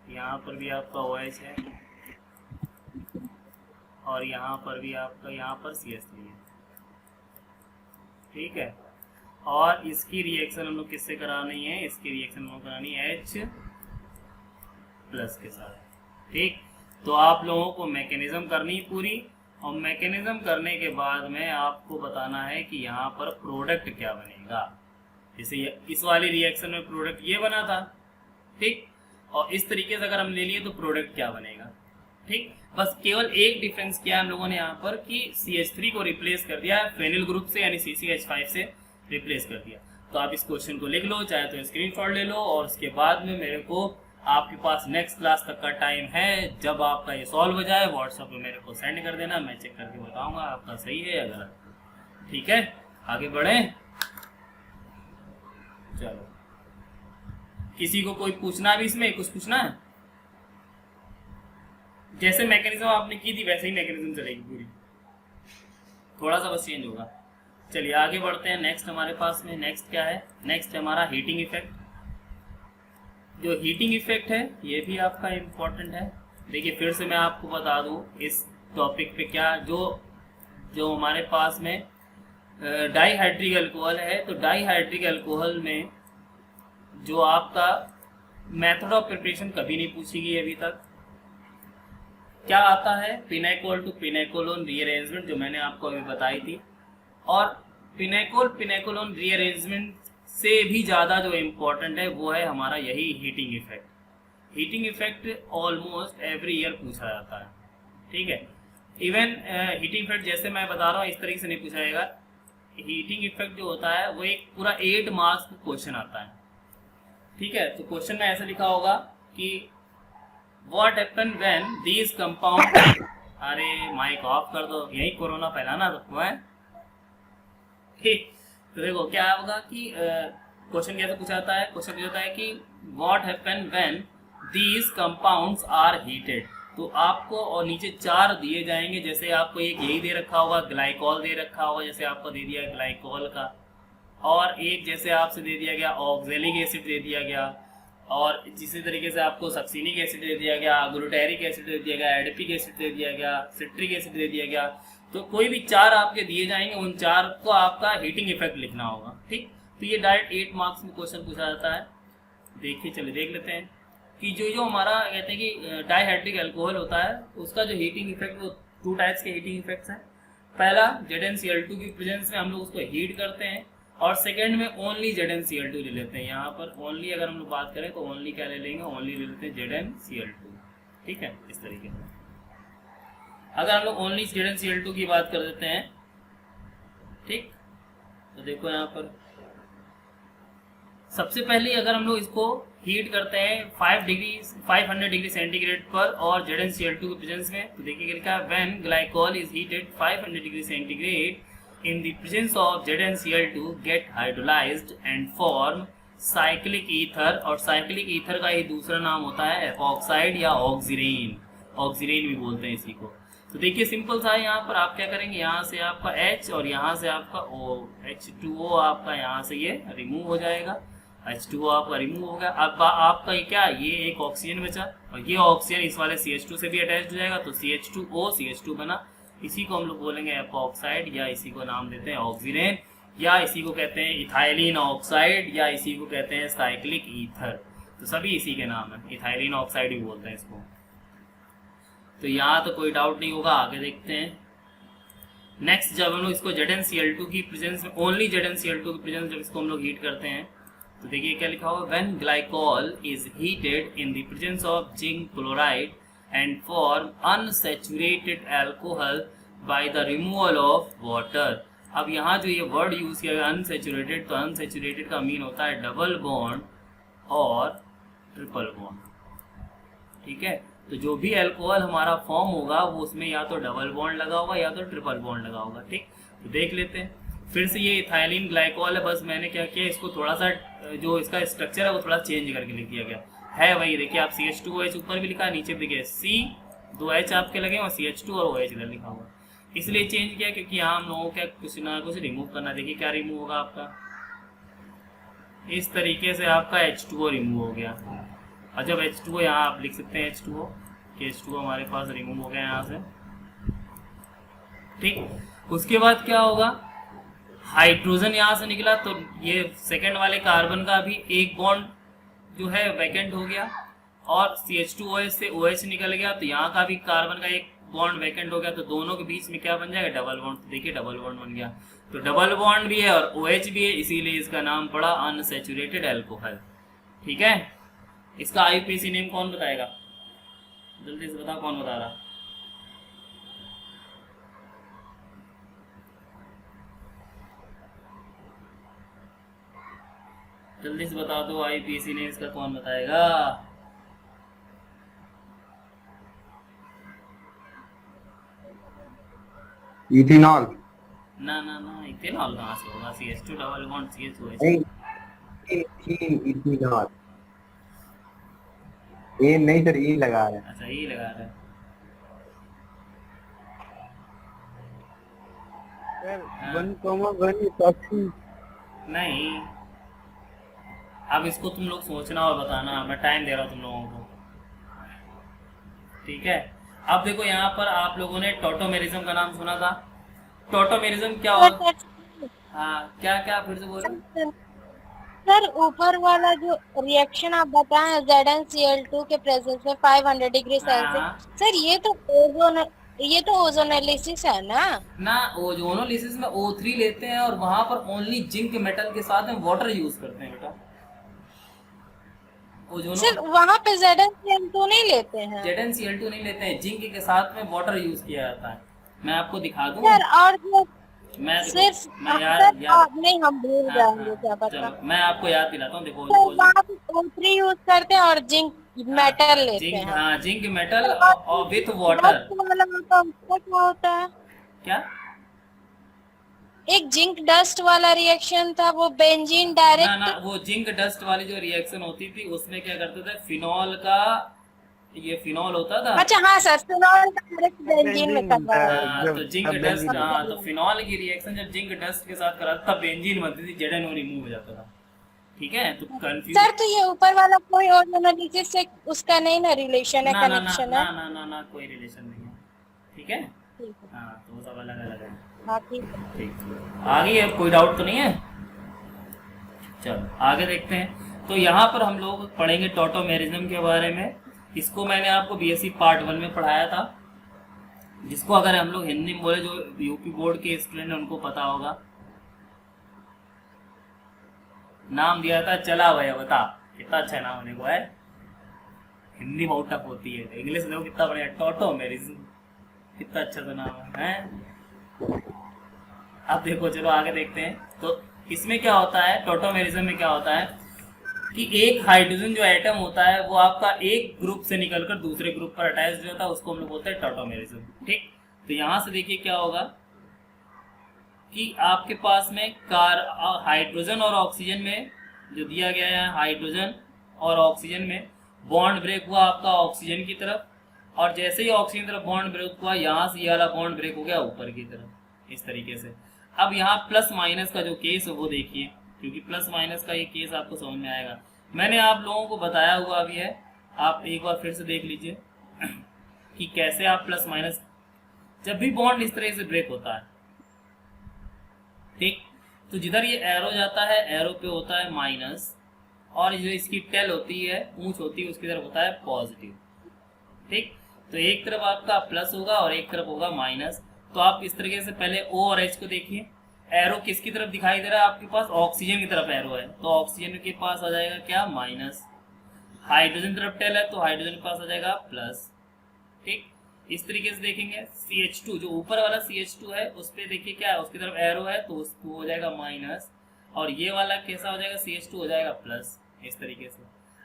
यहाँ पर भी आपका OH है, और यहाँ पर भी आपका, यहाँ पर CH3 है, ठीक है। और इसकी रिएक्शन हम लोग किससे करानी है, इसकी रिएक्शन हम लोग करानी है H प्लस के साथ, ठीक। तो आप लोगों को मैकेनिज्म करनी पूरी, और मैकेनिज्म करने के बाद में आपको बताना है कि यहाँ पर प्रोडक्ट क्या बनेगा। जैसे इस वाली रिएक्शन में प्रोडक्ट ये बना था, ठीक, और इस तरीके से अगर हम ले लिए तो प्रोडक्ट क्या बनेगा, ठीक। बस केवल एक डिफरेंस किया हम लोगों ने यहाँ पर कि CH3 को रिप्लेस कर दिया फेनिल ग्रुप से, यानी CCH5 से रिप्लेस कर दिया। तो आप इस क्वेश्चन को लिख लो, चाहे तो स्क्रीनशॉट ले लो, और उसके बाद में मेरे को, आपके पास नेक्स्ट क्लास तक का टाइम है, जब आपका ये सॉल्व हो जाए व्हाट्सएप पे मेरे को सेंड कर देना, मैं चेक करके बताऊंगा आपका सही है या गलत, ठीक है। आगे बढ़ें, चलो, किसी को कोई पूछना भी, इसमें कुछ पूछना है? जैसे मैकेनिज्म आपने की थी वैसे ही मैकेनिज्म चलेगी पूरी, थोड़ा सा बस चेंज होगा। चलिए आगे बढ़ते हैं। नेक्स्ट हमारे पास में नेक्स्ट क्या है, नेक्स्ट है हमारा हीटिंग इफेक्ट। जो हीटिंग इफेक्ट है ये भी आपका इम्पोर्टेंट है। देखिए फिर से मैं आपको बता दूं इस टॉपिक पे क्या, जो हमारे पास में डाईहाइड्रिक अल्कोहल है, तो डाईहाइड्रिक अल्कोहल में जो आपका मेथड ऑफ प्रिपरेशन कभी नहीं पूछी गई अभी तक। क्या आता है, पिनेकोल टू पिनेकोलोन रीअरेंजमेंट, जो मैंने आपको अभी बताई थी। और पिनेकोलोन रीअरेंजमेंट से भी ज़्यादा जो इम्पोर्टेंट है वो है हमारा यही heating effect. Heating effect almost every year पूछा जाता है, ठीक है। इवन हीटिंग इफेक्ट जैसे मैं बता रहा हूँ इस तरीके से नहीं पूछा जाएगा। हीटिंग इफेक्ट जो होता है वो एक पूरा 8 मार्क्स का क्वेश्चन आता है, ठीक है। तो क्वेश्चन में ऐसा लिखा होगा कि what happen when these compound, अरे माइक ऑफ कर दो, यही कोरोना फैलाना सबको है, ठीक। तो देखो क्या होगा कि क्वेश्चन कैसे पूछा जाता है, क्वेश्चन पूछा जाता है कि what happen when these compounds are heated. तो आपको और नीचे 4 दिए जाएंगे, जैसे आपको एक यही दे रखा होगा, ग्लाइकॉल दे रखा होगा, जैसे आपको दे दिया ग्लाइकॉल का, और एक जैसे आपसे दे दिया गया ऑक्जेलिक एसिड दे दिया गया, और इसी तरीके से आपको सक्सिनिक एसिड दे दिया गया, ग्लूटेरिक एसिड दे दिया गया, एडिपिक एसिड दे दिया गया, सिट्रिक एसिड दे दिया गया। तो कोई भी 4 आपके दिए जाएंगे, उन 4 को आपका हीटिंग इफेक्ट लिखना होगा, ठीक। तो ये डायरेक्ट 8 मार्क्स में क्वेश्चन पूछा जाता है। देखिए चलिए देख लेते हैं कि जो हमारा कहते हैं कि डाईहाइड्रिक अल्कोहल होता है उसका जो हीटिंग इफेक्ट, वो 2 टाइप्स के हीटिंग इफेक्ट्स हैं। पहला ZnCl2 की प्रेजेंस में हम लोग उसको हीट करते हैं, और सेकेंड में ओनली ZnCl2 ले लेते हैं। यहाँ पर ओनली अगर हम लोग बात करें तो ओनली क्या ले लेंगे, ओनली ले लेते हैं ZnCl2, ठीक है, इस तरीके से। अगर हम लोग ओनली ZnCl2 की बात कर देते हैं, ठीक, तो देखो यहाँ पर सबसे पहले अगर हम लोग इसको हीट करते हैं 500 डिग्री सेंटीग्रेड पर और ZnCl2 की प्रेजेंस में, तो देखिए क्या लिखा है, when glycol is heated 500 degree centigrade in the presence of ZnCl2 get hydrolysed and form cyclic ether. और साइक्लिक ईथर का ही दूसरा नाम होता है एपॉक्साइड या ऑक्सीरेन, ऑक्सीरेन भी बोलते हैं इसी को। तो देखिए सिंपल सा है, यहाँ पर आप क्या करेंगे, यहाँ से आपका H और यहाँ से आपका O, H2O आपका यहाँ से ये रिमूव हो जाएगा, H2O आपका रिमूव हो गया। अब आपका ये क्या, ये एक ऑक्सीजन बचा, और ये ऑक्सीजन इस वाले CH2 से भी अटैच हो जाएगा, तो CH2O CH2 बना। इसी को हम लोग बोलेंगे एपॉक्साइड, या इसी को नाम देते हैं ऑक्सीरेन, या इसी को कहते हैं इथाइलिन ऑक्साइड, या इसी को कहते हैं साइक्लिक ईथर। तो सभी इसी के नाम है, इथाइलिन ऑक्साइड भी बोलते हैं इसको। तो यहाँ तो कोई डाउट नहीं होगा, आगे देखते हैं। नेक्स्ट जब हम लोग इसको ZnCl2 की प्रेजेंस में, ओनली ZnCl2 की प्रेजेंस जब इसको हम लोग हीट करते हैं, तो देखिए क्या लिखा हुआ, when glycol is heated in the presence of zinc chloride and form unsaturated alcohol by the removal of water. अब यहाँ जो ये वर्ड यूज किया गया अनसैचुरेटेड, तो अनसैचुरेटेड का मीन होता है डबल बॉन्ड और ट्रिपल बॉन्ड, ठीक है। तो जो भी अल्कोहल हमारा फॉर्म होगा वो उसमें या तो डबल बॉन्ड लगा होगा या तो ट्रिपल बॉन्ड लगा होगा, ठीक। तो देख लेते हैं। फिर से ये इथाइलिन ग्लाइकोल है, बस मैंने क्या किया, इसको थोड़ा सा जो इसका स्ट्रक्चर है वो थोड़ा चेंज करके लिख दिया गया है। वही देखिए आप CH2OH ऊपर भी लिखा है, नीचे भी देखिए C 2H आपके लगे और CH2 और OH इधर लिखा हुआ। इसलिए चेंज किया क्योंकि यहाँ हम लोगों को कुछ ना कुछ रिमूव करना। देखिए क्या रिमूव होगा आपका, इस तरीके से आपका H2O रिमूव हो गया। और जब H2O यहाँ आप लिख सकते हैं H2O कि H2O हमारे पास रिमूव हो गया यहाँ से, ठीक। उसके बाद क्या होगा, हाइड्रोजन यहाँ से निकला तो ये सेकंड वाले कार्बन का भी एक बॉन्ड जो है वैकेंट हो गया, और CH2OH से OH निकल गया तो यहाँ का भी कार्बन का एक बॉन्ड वैकेंट हो गया, तो दोनों के बीच में क्या बन जाएगा, डबल बॉन्ड। तो देखिए डबल बॉन्ड बन गया, तो डबल बॉन्ड भी है और OH भी है, इसीलिए इसका नाम पड़ा अनसैचुरेटेड अल्कोहल। ठीक है, इसका IUPAC नेम कौन बताएगा, जल्दी से बताओ कौन बता रहा। जल्दी से बता दो, IUPAC नेम इसका कौन बताएगा। इथेनॉल। ना ना ना, इथेनॉल कहाँ से होगा, CH2 double bond CH2OH। Ethanol ए नहीं सर, ई लगा है। अच्छा ये लगा रहा है। सर हाँ। 1,1 इथॉक्सी। नहीं, अब इसको तुम लोग सोचना और बताना, मैं टाइम दे रहा हूँ तुम लोगों को। ठीक है, अब देखो यहाँ पर आप लोगों ने टोटोमेरिज्म का नाम सुना था। टोटोमेरिज्म क्या होता है, हाँ क्या क्या फिर से बोलो। सर ऊपर वाला जो रिएक्शन आप बताएं ZnCl2 के प्रेजेंस में 500 डिग्री सेल्सियस, हाँ। सर ये तो ओजोनोलिसिस है ना। ओजोनोलिसिस में O3 लेते हैं और वहां पर ओनली जिंक मेटल के साथ में वाटर यूज करते हैं बेटा। सर वहाँ पे ZnCl2 नहीं लेते हैं। ZnCl2 नहीं लेते हैं, जिंक के साथ में वाटर यूज किया जाता है। मैं आपको दिखा दूं, सर और जो मैं सिर्फ मैं नहीं हम भूल हाँ, जाएंगे क्या पता। चलो मैं आपको याद दिलाता हूँ। देखो तो वहाँ पे O3 यूज करते हैं और जिंक मेटल लेते जिंक, हैं। हाँ जिंक मेटल और विथ वाटर। उसका क्या होता है, क्या, एक जिंक डस्ट वाला रिएक्शन था वो बेंजीन ना डायरेक्ट। ना, वो जिंक डस्ट वाली जो रिएक्शन होती थी उसमें क्या करते थे, फिनॉल का, ये फिनॉल होता था। अच्छा हाँ सर, फिनॉल डायरेक्ट बेंजीन में करवा रहा है। हाँ, तो जिंक डस्ट, हाँ तो फिनॉल की रिएक्शन जब जिंक डस्ट के साथ करा तब बेंजीन बनती थी, ZnO रिमूव हो जाता था। ठीक है, तो कंफ्यूज सर तो ये ऊपर वाला कोई ओजोनोलिसिस से उसका नहीं ना रिलेशन है, ना ना ना कनेक्शन ना है। ना ना ना कोई रिलेशन नहीं है। ठीक है, ठीक है, हाँ तो वो सब अलग अलग है। हाँ ठीक है। ठीक, आगे अब कोई डाउट तो नहीं है। चलो आगे देखते हैं। तो यहाँ पर हम लोग पढ़ेंगे टोटोमेरिज्म के बारे में। इसको मैंने आपको BSc पार्ट 1 में पढ़ाया था, जिसको अगर हम लोग हिंदी में बोले, जो यूपी बोर्ड के स्टूडेंट हैं उनको पता होगा। नाम दिया था चला भैया बता, कितना अच्छा नाम होने को है। हिंदी बहुत टफ होती है, इंग्लिश देखो कितना बढ़िया, टोटोमेरिज्म, कितना अच्छा सा नाम है। अब देखो चलो आगे देखते हैं। तो इसमें क्या होता है, टोटोमेरिज्म में क्या होता है कि एक हाइड्रोजन जो एटम होता है वो आपका एक ग्रुप से निकलकर दूसरे ग्रुप पर अटैच हो जाता है, उसको हम लोग बोलते हैं टोटोमेरिज्म। ठीक, तो यहाँ से देखिए क्या होगा कि आपके पास में हाइड्रोजन और ऑक्सीजन में जो दिया गया है, हाइड्रोजन और ऑक्सीजन में बॉन्ड ब्रेक हुआ आपका ऑक्सीजन की तरफ, और जैसे ही ऑक्सीजन की तरफ बॉन्ड ब्रेक हुआ, यहाँ से ये वाला बॉन्ड ब्रेक हो गया ऊपर की तरफ, इस तरीके से। अब यहाँ प्लस माइनस का जो केस है वो देखिए, क्योंकि प्लस माइनस का ये केस आपको समझ में आएगा। मैंने आप लोगों को बताया हुआ भी है, आप एक बार फिर से देख लीजिए कि कैसे आप प्लस माइनस, जब भी बॉन्ड इस तरह से ब्रेक होता है, ठीक, तो जिधर ये एरो जाता है, एरो पे होता है माइनस, और जो इसकी टेल होती है, पूंछ होती है, उसकी तरफ होता है पॉजिटिव। ठीक, तो एक तरफ आपका प्लस होगा और एक तरफ होगा माइनस। तो आप इस तरीके से पहले O और H को देखिए, एरो किसकी तरफ दिखाई दे रहा है आपके पास, ऑक्सीजन की तरफ एरो है, तो ऑक्सीजन के पास आ जाएगा क्या, माइनस। हाइड्रोजन तरफ टेल है तो हाइड्रोजन के पास आ जाएगा प्लस। ठीक, इस तरीके से देखेंगे। CH2 जो ऊपर वाला CH2 है उस पर देखिए क्या है, उसकी तरफ एरो है तो उसको हो जाएगा माइनस, और ये वाला कैसा हो जाएगा, CH2 हो जाएगा प्लस, इस तरीके से।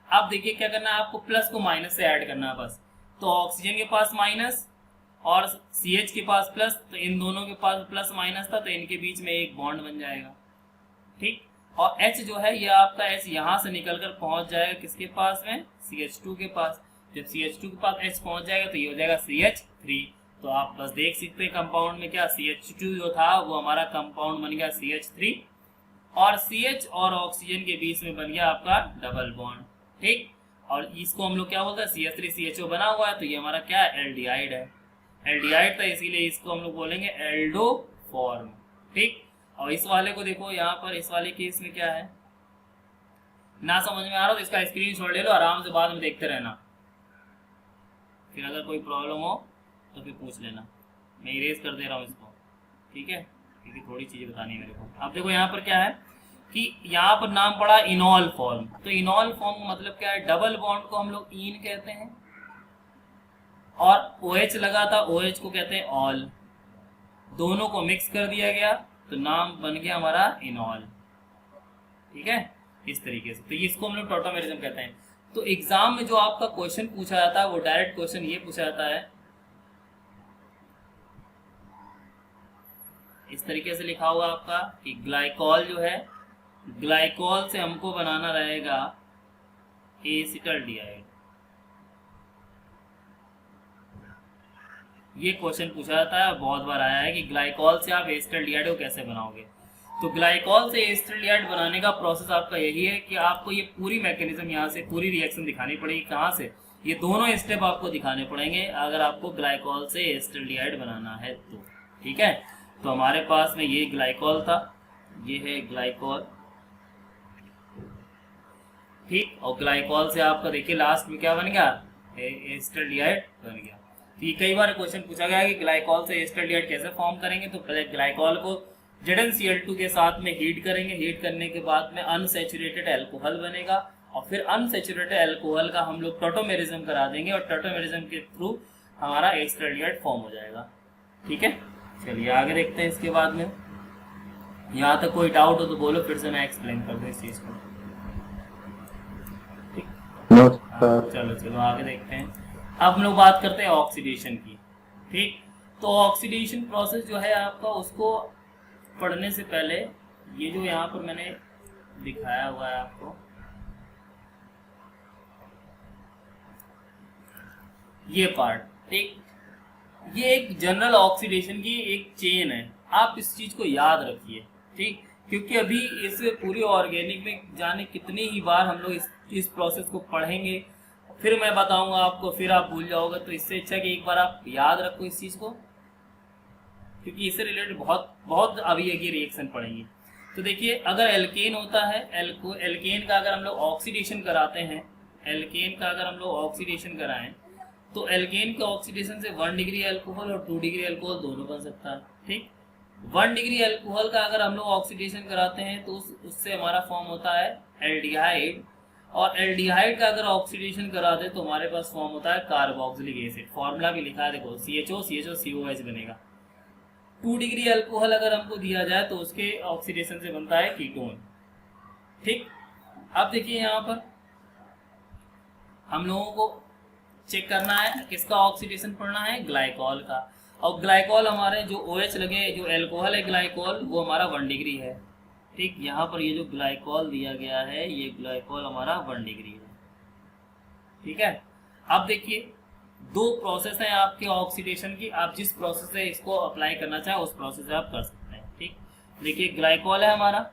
अब देखिए क्या करना है आपको, प्लस को माइनस से ऐड करना है बस। तो ऑक्सीजन के पास माइनस और CH के पास प्लस, तो इन दोनों के पास प्लस माइनस था, तो इनके बीच में एक बॉन्ड बन जाएगा। ठीक, और H जो है ये आपका H यहाँ से निकल कर पहुँच जाएगा किसके पास में, CH2 के पास। जब CH2 के पास H पहुँच जाएगा तो ये हो जाएगा CH3। तो आप बस देख सकते हैं कंपाउंड में क्या, CH2 जो था वो हमारा कंपाउंड बन गया CH3, और CH और ऑक्सीजन के बीच में बन गया आपका डबल बॉन्ड। ठीक, और इसको हम लोग क्या बोलते हैं, CH3CHO बना हुआ है, तो ये हमारा क्या है, एल्डिहाइड है। एल्डिहाइड था इसीलिए इसको हम लोग बोलेंगे एल्डो फॉर्म। ठीक, और इस वाले को देखो यहाँ पर, इस वाले केस में क्या है, ना समझ में आ रहा हो तो इसका स्क्रीनशॉट ले लो, आराम से बाद में देखते रहना, फिर अगर कोई प्रॉब्लम हो तो फिर पूछ लेना। मैं इरेज कर दे रहा हूँ इसको, ठीक है, क्योंकि थोड़ी चीज़ें बतानी है मेरे को। अब देखो यहाँ पर क्या है कि यहाँ पर नाम पड़ा इनॉल फॉर्म। तो इनॉल फॉर्म का मतलब क्या है, डबल बॉन्ड को हम लोग इन कहते हैं, और OH लगा था, OH को कहते हैं ऑल। दोनों को मिक्स कर दिया गया तो नाम बन गया हमारा इनॉल। ठीक है, इस तरीके से। तो इसको हम लोग टॉटोमेरिज्म कहते हैं। तो एग्जाम में जो आपका क्वेश्चन पूछा जाता है वो डायरेक्ट क्वेश्चन ये पूछा जाता है, इस तरीके से लिखा हुआ आपका कि ग्लाइकॉल जो है, ग्लाइकॉल से हमको बनाना रहेगा एसिटल्डिहाइड। ये क्वेश्चन पूछा जाता है, बहुत बार आया है कि ग्लाइकॉल से आप एसिटल्डिहाइड को कैसे बनाओगे। तो ग्लाइकॉल से एसिटल्डिहाइड बनाने का प्रोसेस आपका यही है कि आपको ये पूरी मैकेनिज्म यहाँ से पूरी रिएक्शन दिखानी पड़ेगी। कहाँ से, ये दोनों स्टेप आपको दिखाने पड़ेंगे अगर आपको ग्लाइकॉल से एसिटल्डिहाइड बनाना है तो। ठीक है, तो हमारे पास में ये ग्लाइकॉल था, ये है ग्लाइकॉल। ठीक, और ग्लाइकॉल से आपका देखिए लास्ट में क्या बन गया, एसिटल्डिहाइड बन गया। तो ये कई बार क्वेश्चन पूछा गया कि ग्लाइकॉल से एसिटल्डिहाइड कैसे फॉर्म करेंगे। तो पहले ग्लाइकॉल को ZnCl2 के साथ में हीट करेंगे, हीट करने के बाद में अनसैचुरेटेड अल्कोहल बनेगा, और फिर अनसैचुरेटेड अल्कोहल का हम लोग टॉटोमेरिज्म करा देंगे, और टॉटोमेरिज्म के थ्रू हमारा एसिटल्डिहाइड फॉर्म हो जाएगा। ठीक है, चलिए आगे देखते हैं। इसके बाद में यहाँ तक कोई डाउट हो तो बोलो, फिर से मैं एक्सप्लेन कर दूँ इस चीज़ को। चलो आगे देखते हैं। अब हम लोग बात करते हैं ऑक्सीडेशन की। ठीक, तो ऑक्सीडेशन प्रोसेस जो है आपका, उसको पढ़ने से पहले ये जो यहाँ पर मैंने दिखाया हुआ है आपको, ये पार्ट, ठीक, ये एक जनरल ऑक्सीडेशन की एक चेन है। आप इस चीज को याद रखिए। ठीक, क्योंकि अभी इस पूरी ऑर्गेनिक में जाने कितनी ही बार हम लोग इस प्रोसेस को पढ़ेंगे, फिर मैं बताऊंगा आपको, फिर आप भूल जाओगे। तो इससे अच्छा कि एक बार आप याद रखो इस चीज को, क्योंकि इससे रिलेटेड बहुत अभी एक रिएक्शन पढ़ेंगे। तो देखिए, अगर एल्केन होता है, एल्केन का अगर हम लोग ऑक्सीडेशन कराते हैं, एल्केन का अगर हम लोग ऑक्सीडेशन कराएं, तो एल्केन के ऑक्सीडेशन से 1 डिग्री अल्कोहल और 2 डिग्री अल्कोहल दोनों बन सकता है। ठीक, 1 डिग्री अल्कोहल का अगर हम लोग ऑक्सीडेशन कराते हैं तो उससे हमारा फॉर्म होता है एल्डिहाइड, और एल्डिहाइड का अगर ऑक्सीडेशन करा दे तो हमारे पास फॉर्म होता है कार्बोक्सिलिक एसिड। फॉर्मूला भी लिखा है, देखो CHO बनेगा। 2 डिग्री अल्कोहल अगर हमको दिया जाए तो उसके ऑक्सीडेशन से बनता है कीटोन। ठीक, अब देखिए यहाँ पर हम लोगों को चेक करना है किसका ऑक्सीडेशन पढ़ना है, ग्लाइकॉल का। और ग्लाइकॉल हमारे जो OH लगे, जो अल्कोहल है ग्लाइकॉल, वो हमारा 1 डिग्री है। ठीक, यहाँ पर ये जो ग्लाइकॉल दिया गया है, ये ग्लाइकॉल हमारा 1 डिग्री है। ठीक है, अब देखिए 2 प्रोसेस हैं आपके ऑक्सीडेशन की, आप जिस प्रोसेस से इसको अप्लाई करना चाहें उस प्रोसेस से आप कर सकते हैं। ठीक, देखिए ग्लाइकॉल है हमारा,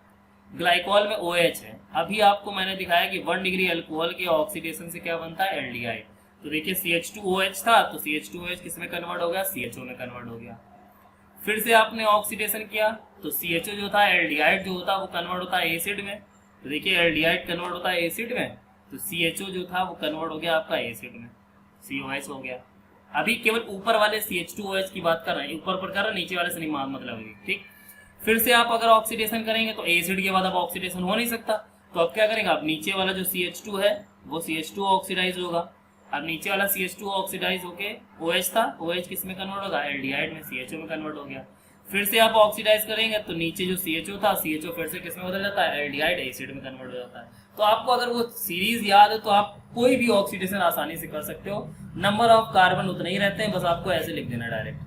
ग्लाइकॉल में OH है। अभी आपको मैंने दिखाया कि 1 डिग्री अल्कोहल के ऑक्सीडेशन से क्या बनता है, एल्डिहाइड। तो देखिए CH2OH था, तो CH2OH किस में कन्वर्ट हो गया, CHO में कन्वर्ट हो गया। फिर से आपने ऑक्सीडेशन किया तो CHO जो था, एल्डिहाइड जो होता है वो कन्वर्ट होता है एसिड में। तो देखिए एल्डिहाइड कन्वर्ट होता है एसिड में, तो CHO जो था वो कन्वर्ट हो गया आपका एसिड में, COH हो गया। अभी केवल ऊपर वाले CH2OH की बात कर रहे हैं, ऊपर कर रहे हैं, नीचे वाले से नहीं मतलब है। ठीक, फिर से आप अगर ऑक्सीडेशन करेंगे तो एसिड के बाद अब ऑक्सीडेशन हो नहीं सकता, तो अब क्या करेंगे, आप नीचे वाला जो CH2 है वो CH2 ऑक्सीडाइज होगा। अब नीचे वाला CH2 ऑक्सीडाइज होके OH था, OH किस में कन्वर्ट होगा, एल्डिहाइड में, CHO में कन्वर्ट हो गया। फिर से आप ऑक्सीडाइज करेंगे तो नीचे जो CHO था, CHO फिर से किस में बदल जाता है, एल्डिहाइड एसिड में कन्वर्ट हो जाता है। तो आपको अगर वो सीरीज याद है तो आप कोई भी ऑक्सीडेशन आसानी से कर सकते हो, नंबर ऑफ कार्बन उतने ही रहते हैं, बस आपको ऐसे लिख देना डायरेक्ट।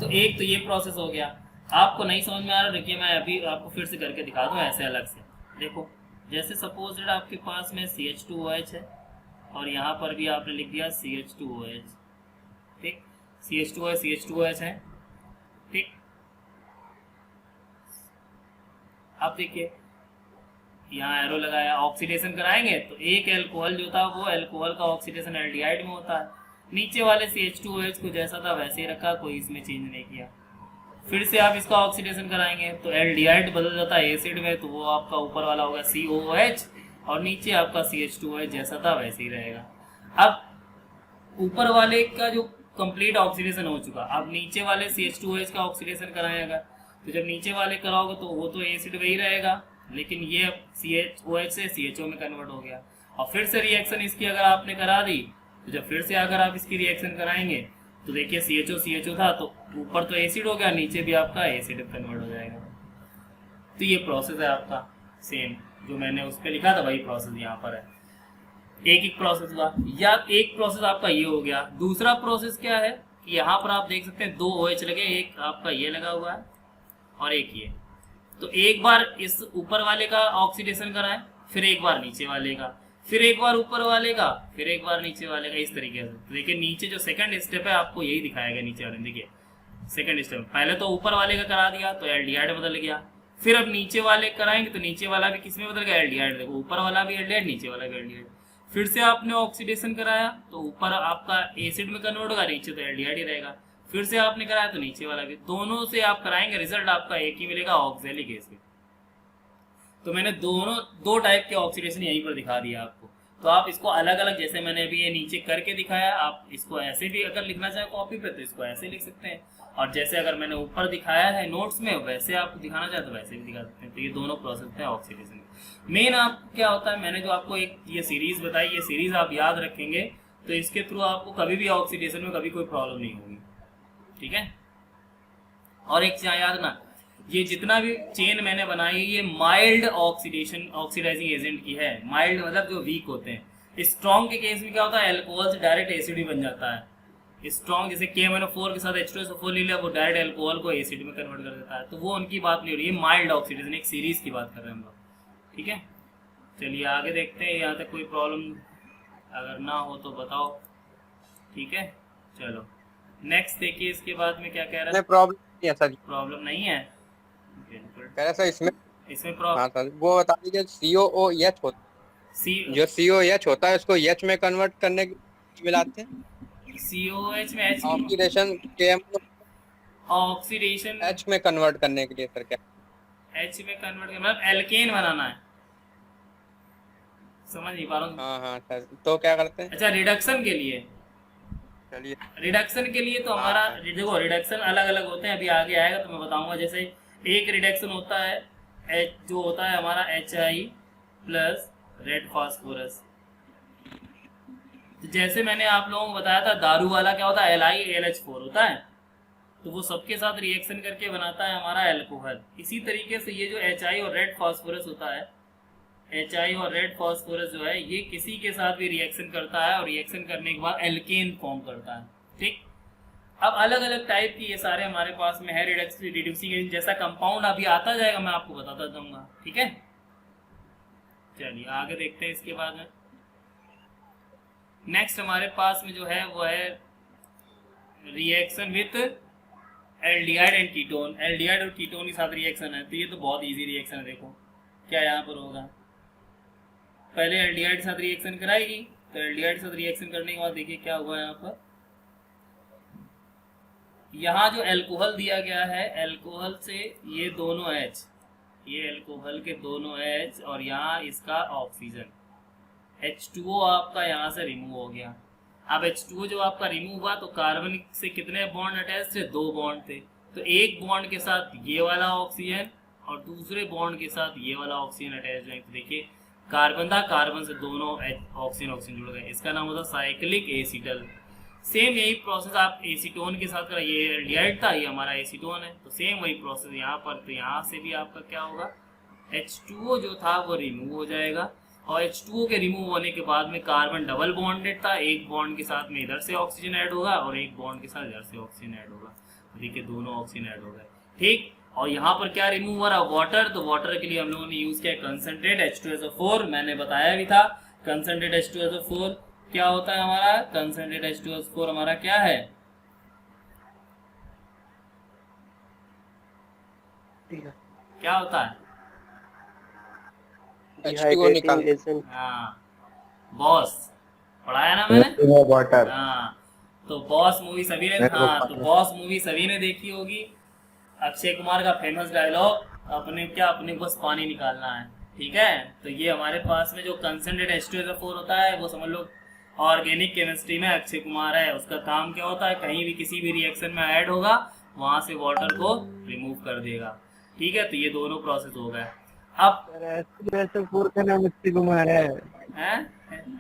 तो एक तो ये प्रोसेस हो गया। आपको नहीं समझ में आ रहा, देखिए मैं अभी आपको फिर से करके दिखा दूँ ऐसे अलग से। देखो जैसे सपोज आपके पास में CH2OH है और यहाँ पर भी आपने लिख दिया CH2OH, ठीक, CH2OH है, ठीक। अब देखिए यहाँ एरो लगाया, ऑक्सीडेशन कराएंगे तो एक एल्कोहल जो था वो एल्कोहल का ऑक्सीडेशन एल्डिहाइड में होता है। नीचे वाले CH2OH को जैसा था वैसे ही रखा, कोई इसमें चेंज नहीं किया। फिर से आप इसका ऑक्सीडेशन कराएंगे तो एल्डिहाइड बदल जाता है एसिड में, तो वो आपका ऊपर वाला होगा COOH और नीचे आपका CH2OH जैसा था वैसे ही रहेगा। अब ऊपर वाले का जो कंप्लीट ऑक्सीडेशन हो चुका, अब नीचे वाले CH2OH का ऑक्सीडेशन कराएगा, तो जब नीचे वाले कराओगे तो वो तो एसिड वही रहेगा, लेकिन ये CHOH से CHO में कन्वर्ट हो गया। और फिर से रिएक्शन इसकी अगर आपने करा दी तो जब फिर से अगर आप इसकी रिएक्शन कराएंगे तो देखिए CHO था तो ऊपर तो एसिड हो गया, नीचे भी आपका एसिड कन्वर्ट हो जाएगा। तो ये प्रोसेस है आपका सेम, जो मैंने उस पर लिखा था वही प्रोसेस यहाँ पर है। एक प्रोसेस हुआ, या एक प्रोसेस आपका ये हो गया। दूसरा प्रोसेस क्या है कि यहाँ पर आप देख सकते हैं 2 OH लगे, एक आपका ये लगा हुआ है और एक ये। तो एक बार इस ऊपर वाले का ऑक्सीडेशन कराएं, फिर एक बार नीचे वाले का, फिर एक बार ऊपर वाले का, फिर एक बार नीचे वाले का, इस तरीके से। तो देखिए नीचे जो सेकंड स्टेप है आपको यही दिखाएगा नीचे वाले में। देखिए सेकंड स्टेप पहले तो ऊपर वाले का करा दिया तो एल्डिहाइड बदल गया, फिर अब नीचे वाले कराएंगे तो नीचे वाला भी किस में बदल गया, एल्डिहाइड। देखो ऊपर वाला भी एल्डिहाइड, नीचे वाला भी एल्डिहाइड। फिर से आपने ऑक्सीडेशन कराया तो ऊपर आपका एसिड में कन्वर्ट होगा, नीचे तो एल्डिहाइड ही रहेगा। फिर से आपने कराया तो नीचे वाला भी, दोनों से आप कराएंगे रिजल्ट आपका एक ही मिलेगा, ऑक्सैलिक एसिड। तो मैंने दो टाइप के ऑक्सीडेशन यहीं पर दिखा दिया आपको। तो आप इसको अलग अलग, जैसे मैंने अभी ये नीचे करके दिखाया, आप इसको ऐसे भी अगर लिखना चाहे कॉपी पे तो इसको ऐसे लिख सकते हैं, और जैसे अगर मैंने ऊपर दिखाया है नोट्स में वैसे आपको दिखाना चाहे तो वैसे भी दिखा सकते हैं। तो ये दोनों प्रोसेस है ऑक्सीडेशन। मेन आप क्या होता है, मैंने जो आपको एक ये सीरीज बताई, ये सीरीज आप याद रखेंगे तो इसके थ्रू आपको कभी भी ऑक्सीडेशन में कभी कोई प्रॉब्लम नहीं होगी, ठीक है। और एक चीज याद रखना, ये जितना भी चेन मैंने बनाई ये माइल्ड ऑक्सीडाइजिंग एजेंट की है। माइल्ड मतलब जो वीक होते हैं। स्ट्रॉन्ग के केस में क्या होता है, अल्कोहल से डायरेक्ट एसिड भी बन जाता है। स्ट्रॉन्ग जैसे KMnO4 के साथ H2SO4 ले लिया, वो डायरेक्ट अल्कोहल को एसिड में कन्वर्ट कर देता है, तो वो उनकी बात नहीं हो रही है। माइल्ड ऑक्सीडेशन एक सीरीज की बात कर रहे हैं हम लोग, ठीक है। चलिए आगे देखते हैं, यहाँ तक कोई प्रॉब्लम अगर ना हो तो बताओ, ठीक है। चलो नेक्स्ट देखिए, इसके बाद में क्या कह रहा है। प्रॉब्लम नहीं है सर, प्रॉब्लम नहीं है, कह रहा सर इसमें प्रॉब्लम। हाँ सर, वो बता दीजिए COOH होता है, जो COH होता है उसको H में कन्वर्ट करने मिलाते हैं। COH में H oxidation KMnO oxidation H में कन्वर्ट करने के लिए सर क्या H में कन्वर्ट करना मतलब एल्केन बनाना है, समझ नहीं पा रहा हूँ। हाँ सर, तो क्या करते हैं। अच्छा रिडक्शन के लिए, चलिए रिडक्शन के लिए तो हमारा देखो रिडक्शन अलग अलग होते हैं, अभी आगे आएगा तो मैं बताऊंगा। जैसे एक रिडक्शन होता है जो होता है हमारा HI प्लस रेड फास्फोरस। तो जैसे मैंने आप लोगों को बताया था दारू वाला क्या होता है, LiAlH4 होता है, तो वो सबके साथ रिएक्शन करके बनाता है हमारा एल्कोहल। इसी तरीके से ये जो HI और रेड फास्फोरस होता है, HI और रेड फास्फोरस जो है ये किसी के साथ भी रिएक्शन करता है और रिएक्शन करने के बाद एल्केन फॉर्म करता है, ठीक। अब अलग अलग टाइप की ये सारे हमारे पास में है रिड्यूसिंग एजेंट। जैसा कंपाउंड अभी आता जाएगा मैं आपको बताता जाऊंगा, ठीक है। चलिए आगे देखते हैं। इसके बाद में नेक्स्ट हमारे पास में जो है वो है reaction with aldehyde and ketone. Aldehyde और कीटोन के साथ रिएक्शन है, तो ये तो बहुत इजी रिएक्शन है। देखो क्या यहाँ पर होगा, पहले एल्डिहाइड के साथ रिएक्शन कराएगी, तो एल्डिहाइड के साथ रिएक्शन करने के बाद देखिए क्या हुआ यहाँ पर। यहाँ जो अल्कोहल दिया गया है, अल्कोहल से ये दोनों H, ये अल्कोहल के दोनों H और यहाँ इसका ऑक्सीजन H2O आपका यहाँ से रिमूव हो गया। अब H2O जो आपका रिमूव हुआ तो कार्बन से कितने बॉन्ड अटैच थे, 2 बॉन्ड थे। तो एक बॉन्ड के साथ ये वाला ऑक्सीजन और दूसरे बॉन्ड के साथ ये वाला ऑक्सीजन अटैच है। तो देखिए कार्बन था, कार्बन से दोनों ऑक्सीजन जुड़ गए, इसका नाम होता साइक्लिक एसिटल। सेम यही प्रोसेस आप एसीटोन के साथ करें। ये एल्डिहाइड था, ये हमारा एसीटोन है, तो सेम वही प्रोसेस यहाँ पर। तो यहाँ से भी आपका क्या होगा, H2O जो था वो रिमूव हो जाएगा, और H2O के रिमूव होने के बाद में कार्बन डबल बॉन्डेड था, एक बॉन्ड के साथ में इधर से ऑक्सीजन ऐड होगा और एक बॉन्ड के साथ इधर से ऑक्सीजन ऐड होगा। देखिए दोनों ऑक्सीजन ऐड हो गए, ठीक। और यहाँ पर क्या रिमूव हो रहा है, वाटर। तो वाटर के लिए हम लोगों ने यूज किया कंसंट्रेट H2SO4। मैंने बताया भी था कंसंट्रेट H2SO4 क्या होता है हमारा। कंसंट्रेट H2SO4 हमारा क्या है, क्या होता है, H2O निकाल। हाँ बॉस, पढ़ाया ना मैंने। वाटर। हाँ तो बॉस मूवी सभी ने, हाँ तो बॉस मूवी सभी ने देखी होगी। अक्षय कुमार का फेमस डायलॉग, अपने क्या, अपने बस पानी निकालना है, ठीक है। तो ये हमारे पास में जो कंसंट्रेट H2SO4 होता है वो समझ लो ऑर्गेनिक केमिस्ट्री में अक्षय कुमार है। उसका काम क्या होता है, कहीं भी किसी भी रिएक्शन में ऐड होगा वहां से वाटर को रिमूव कर देगा, ठीक है। तो ये दोनों प्रोसेस हो गए। अब H2SO4 का नाम अक्षय कुमार है,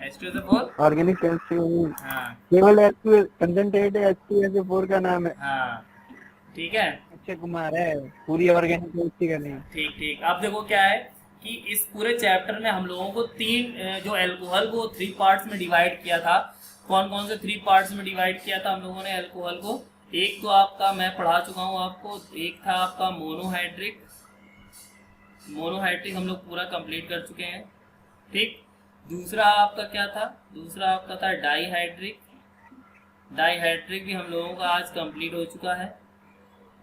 H2SO4 ऑर्गेनिक केमिस्ट्री में हाँ केवल H2 कंसंट्रेट H2SO4 का नाम है, हाँ ठीक है, अक्षय कुमार है, पूरी ऑर्गेनिक केमिस्ट्री का नहीं। ठीक ठीक। अब देखो क्या है कि इस पूरे चैप्टर में हम लोगों को तीन जो अल्कोहल को 3 पार्ट्स में डिवाइड किया था। कौन कौन से 3 पार्ट्स में डिवाइड किया था हम लोगों ने अल्कोहल को। एक तो आपका मैं पढ़ा चुका हूँ आपको, एक था आपका मोनोहाइड्रिक, मोनोहाइड्रिक हम लोग पूरा कंप्लीट कर चुके हैं, ठीक। दूसरा आपका क्या था, दूसरा आपका था डाईहाइड्रिक, डाईहाइड्रिक भी हम लोगों का आज कंप्लीट हो चुका है,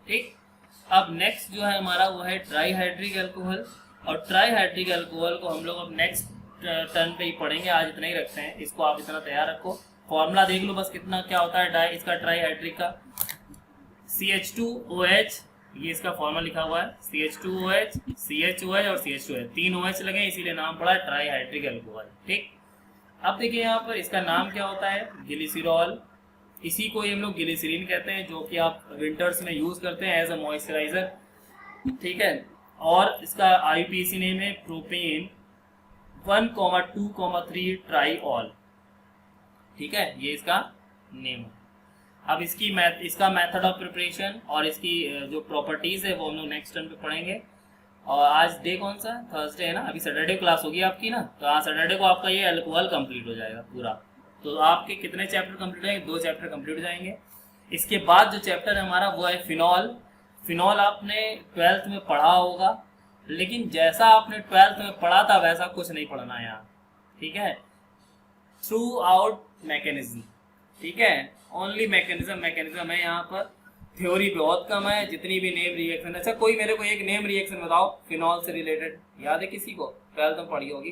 ठीक। अब नेक्स्ट जो है हमारा वो है ट्राईहाइड्रिक अल्कोहल, और ट्राईहाइड्रिक अल्कोहल को हम लोग अब नेक्स्ट टर्न पे ही पढ़ेंगे, आज इतना ही रखते हैं। इसको आप इतना तैयार रखो, फॉर्मूला देख लो बस कितना क्या होता है डाई इसका ट्राईहाइड्रिक का। CH2OH, ये इसका फॉर्मूला लिखा हुआ है, CH2OH, CHOH और CH2OH, 3 OH लगे इसीलिए नाम पड़ा ट्राईहाइड्रिक अल्कोहल, ठीक। अब देखिए यहाँ पर इसका नाम क्या होता है, ग्लिसरॉल। इसी को हम लोग ग्लिसरीन कहते हैं, जो कि आप विंटर्स में यूज करते हैं एज अ मॉइस्चराइजर, ठीक है। और इसका IUPAC नेम है प्रोपेन 1,2,3 ट्राईऑल, ठीक है, ये इसका नेम है। अब इसका मेथड ऑफ प्रिपरेशन और इसकी जो प्रॉपर्टीज है वो हम लोग नेक्स्ट टर्म पे पढ़ेंगे। और आज डे कौन सा, थर्सडे है ना, अभी सैटरडे क्लास होगी आपकी ना, तो आज सैटरडे को आपका ये अल्कोहल कंप्लीट हो जाएगा पूरा। तो आपके कितने चैप्टर कंप्लीट हो जाएंगे, 2 चैप्टर कंप्लीट हो जाएंगे। इसके बाद जो चैप्टर है हमारा वो है फिनॉल। फिनॉल आपने 12th में पढ़ा होगा, लेकिन जैसा आपने 12th में पढ़ा था वैसा कुछ नहीं पढ़ना है यहाँ, ठीक है। थ्रू आउट मैकेनिज्म, ठीक है, ओनली मैकेनिज्म है यहाँ पर, थ्योरी बहुत कम है। जितनी भी नेम रिएक्शन, अच्छा कोई मेरे को एक नेम रिएक्शन बताओ फिनॉल से रिलेटेड, याद है किसी को, 12th में पढ़ी होगी।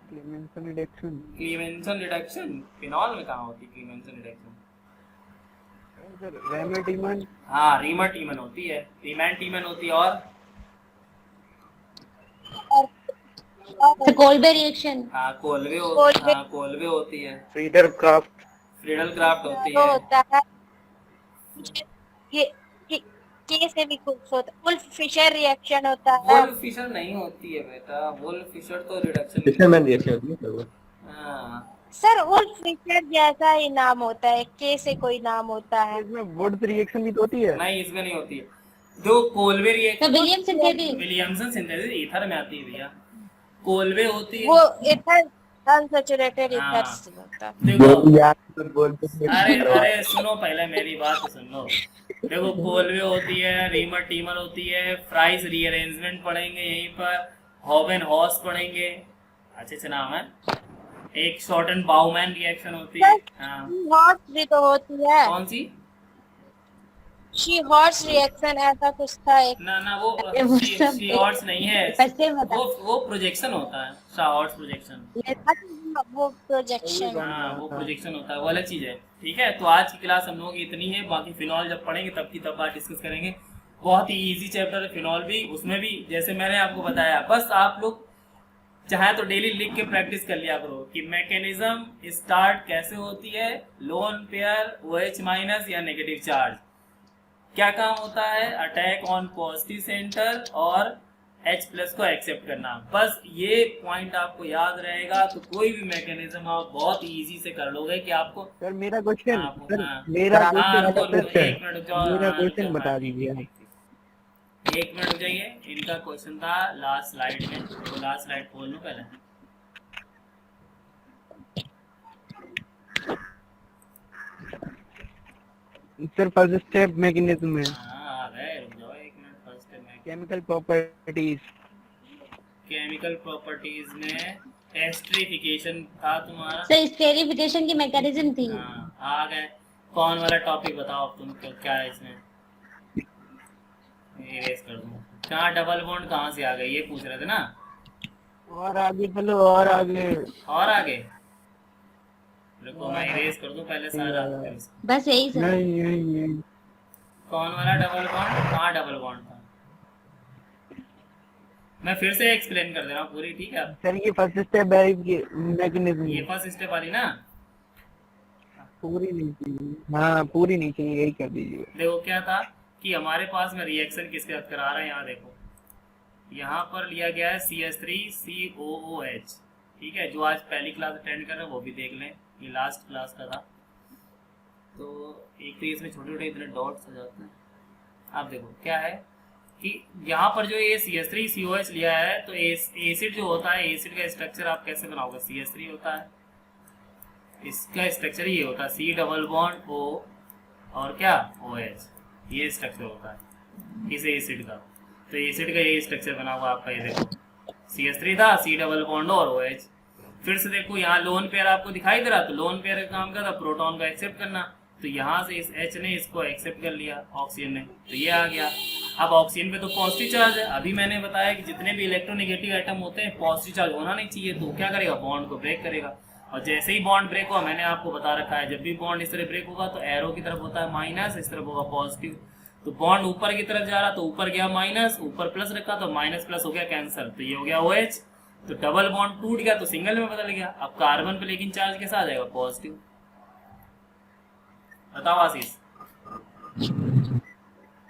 क्लीमेंसन रिडक्शन, क्लीमेंसन रिडक्शन फिनॉल में कहाँ होती है क्लीमेंसन रिडक्शन, रेमेटीमन, हाँ रीमाटीमन होती है, रीमाटीमन होती है। और कोल्बे रिएक्शन, हाँ कोल्वे हाँ कोल्वे होती है, फ्रीडल क्राफ्ट, फ्रीडल क्राफ्ट होती तो है। होता है के से भी कुछ होता है, वुल्फ फिशर रिएक्शन होता है। वुल्फ फिशर नहीं होती है बेटा, वुल्फ फिशर तो रिडक्शन, फिशरमैन रिएक्शन होती है। हाँ सर वुल्फ फिशर जैसा ही नाम होता है, के से कोई नाम होता है। इसमें वुड्स रिएक्शन भी तो होती है। नहीं इसमें नहीं होती है। जो Kolbe reaction, Williamson Williamson synthesis ether में आती है भैया, कोल्वे होती है वो इथर अनसैचुरेटेड हाँ। इथर से होता है। देखो अरे सुनो पहले मेरी बात तो सुन लो। देखो कोल्वे होती है, रीमर टीमर होती है, फ्राइज रीअरेंजमेंट पढ़ेंगे यहीं पर, हॉवेन हॉस पढ़ेंगे, अच्छे से नाम है। एक शॉर्टन बाउमैन रिएक्शन होती है, हाँ हॉर्स भी तो होती है, कौन सी, शी हॉर्स रिएक्शन ऐसा कुछ था एक। ना वो शी-हॉर्स नहीं है, वो प्रोजेक्शन होता है, शी-हॉर्स प्रोजेक्शन, वो प्रोजेक्शन, हाँ वो प्रोजेक्शन होता है, वो अलग चीज है, ठीक है। तो आज की क्लास हम लोगों की इतनी है, बाकी फिनॉल जब पढ़ेंगे तब की तब बात डिस्कस करेंगे। बहुत ही इजी चैप्टर है फिनॉल भी, उसमें भी जैसे मैंने आपको बताया, बस आप लोग चाहे तो डेली लिख के प्रैक्टिस कर लिया करो कि मैकेनिज्म स्टार्ट कैसे होती है, लोन पेयर OH माइनस या नेगेटिव चार्ज, क्या काम होता है, अटैक ऑन पॉजिटिव सेंटर और H प्लस को एक्सेप्ट करना। बस ये पॉइंट आपको याद रहेगा तो कोई भी मैकेनिज्म आप बहुत इजी से कर लोगे कि आपको। सर मेरा क्वेश्चन, हाँ, सर हाँ, मेरा हाँ, क्वेश्चन, रुको, रुको, सर एक मिनट रुक जाओ, मेरा हाँ, रुक क्वेश्चन जाओ, बता हाँ, ठीक, दीजिए ठीक, आप। ठीक। एक मिनट रुक जाइए, इनका क्वेश्चन था लास्ट स्लाइड में, तो लास्ट स्लाइड खोल लो पहले। सर फर्स्ट स्टेप मैकेनिज्म में हाँ आ गए, रुक जाओ एक मिनट। फर्स्ट स्टेप में केमिकल प्रॉपर्टीज, केमिकल प्रॉपर्टीज में एस्टरिफिकेशन था तुम्हारा। सर स्टेरिफिकेशन की मैकेनिज्म थी। हाँ आ गए। कौन वाला टॉपिक बताओ अब तुम, क्या है इसमें? इरेज कर दूं। कहाँ डबल बॉन्ड कहाँ से आ गए ये पूछ रहे थे ना। और आगे चलो, और आगे, और आगे रुको, मैं इरेज कर दूं पहले सारा। बस यही सर। नहीं नहीं नहीं कौन वाला डबल बॉन्ड, कहाँ डबल बॉन्ड था? मैं फिर से एक्सप्लेन कर दे रहा हूँ पूरी, ठीक है? सर ये फर्स्ट स्टेप है ये मैकेनिज्म, ये फर्स्ट स्टेप वाली ना, पूरी नहीं चाहिए। हाँ पूरी नहीं चाहिए, यही कर दीजिए। देखो क्या था कि हमारे पास में रिएक्शन किसके साथ करा रहे हैं। यहाँ देखो, यहाँ पर लिया गया है CH3COOH, ठीक है? जो आज पहली क्लास अटेंड कर रहे हैं वो भी देख लें, ये लास्ट क्लास का था। तो एक तो इसमें छोटे छोटे इतने डॉट्स हो जाते हैं। आप देखो क्या है कि यहाँ पर जो ये CH3COH लिया है, तो एसिड जो होता है, एसिड का स्ट्रक्चर आप कैसे बनाओगे? CH3 होता है, इसका स्ट्रक्चर ये होता है C डबल बॉन्ड O और क्या OH, ये स्ट्रक्चर होता है इस एसिड का। तो एसिड का ये स्ट्रक्चर बना हुआ आपका, ये देखो CH3 था, C डबल बॉन्ड और OH। फिर से देखो यहाँ लोन पेयर आपको दिखाई दे रहा, तो लोन पेयर का काम क्या था? प्रोटॉन को एक्सेप्ट करना। तो यहाँ से इस H ने इसको एक्सेप्ट कर लिया ऑक्सीजन ने, तो ये आ गया। अब ऑक्सीजन पे तो पॉजिटिव चार्ज है। अभी मैंने बताया कि जितने भी इलेक्ट्रोनेगेटिव आइटम होते हैं पॉजिटिव चार्ज होना नहीं चाहिए, तो क्या करेगा? बॉन्ड को ब्रेक करेगा। और जैसे ही बॉन्ड ब्रेक हुआ, मैंने आपको बता रखा है, जब भी बॉन्ड इस तरह ब्रेक होगा तो एरो की तरफ होता है माइनस, इस तरफ होगा पॉजिटिव। तो बॉन्ड ऊपर की तरफ जा रहा तो ऊपर गया माइनस, ऊपर प्लस रखा तो माइनस प्लस हो गया कैंसर, तो ये हो गया OH। तो डबल बॉन्ड टूट गया तो सिंगल में बदल गया। अब कार्बन पे लेकिन चार्ज कैसा आ जाएगा? पॉजिटिव। बताओ आशीष,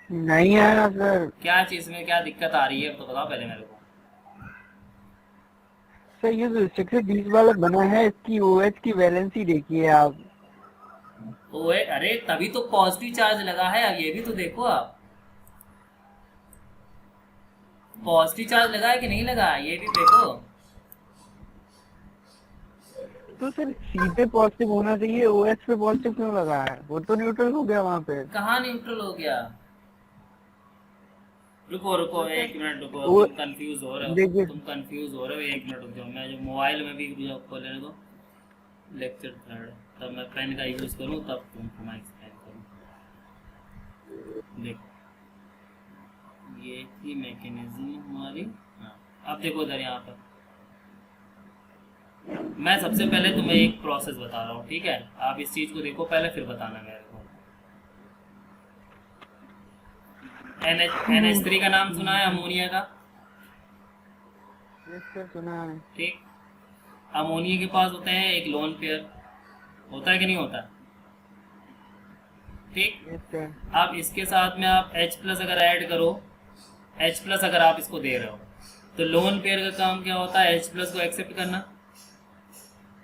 नहीं आया सर। क्या चीज में क्या दिक्कत आ रही है तो बताओ पहले मेरे को। सर ये जो 620 वाला बना है, इसकी OH की वैलेंसी देखिए आप। OH, अरे तभी तो पॉजिटिव चार्ज लगा है। अब ये भी तो देखो आप, पॉजिटिव चार्ज लगा है कि नहीं लगा, ये भी देखो। तो सर C पे पॉजिटिव होना चाहिए, OH पे पॉजिटिव क्यों लगा है? वो तो न्यूट्रल हो गया वहाँ पे। कहाँ न्यूट्रल हो गया? रुको रुको एक मिनट रुको, तुम कंफ्यूज हो रहे हो, तुम कंफ्यूज हो रहे हो। एक मिनट रुक जाओ, मैं जो मोबाइल में भी खोल लेने दो, लेक्चर थर्ड, तब मैं पेन का यूज करूँ तब तुमको मैं एक्सप्लेन करूँ। देखो ये थी मैकेनिज्म हमारी। हाँ अब देखो इधर, यहाँ पर मैं सबसे पहले तुम्हें एक प्रोसेस बता रहा हूँ, ठीक है? आप इस चीज को देखो पहले, फिर बताना मेरे को। NH3 का नाम सुना है, अमोनिया का? यस सर सुना है। ठीक, अमोनिया के पास होते हैं एक लोन पेयर, होता है कि नहीं होता? ठीक, यस सर। अब इसके साथ में आप H प्लस अगर ऐड करो, H प्लस अगर आप इसको दे रहे हो, तो लोन पेयर का काम क्या होता है? H प्लस को एक्सेप्ट करना,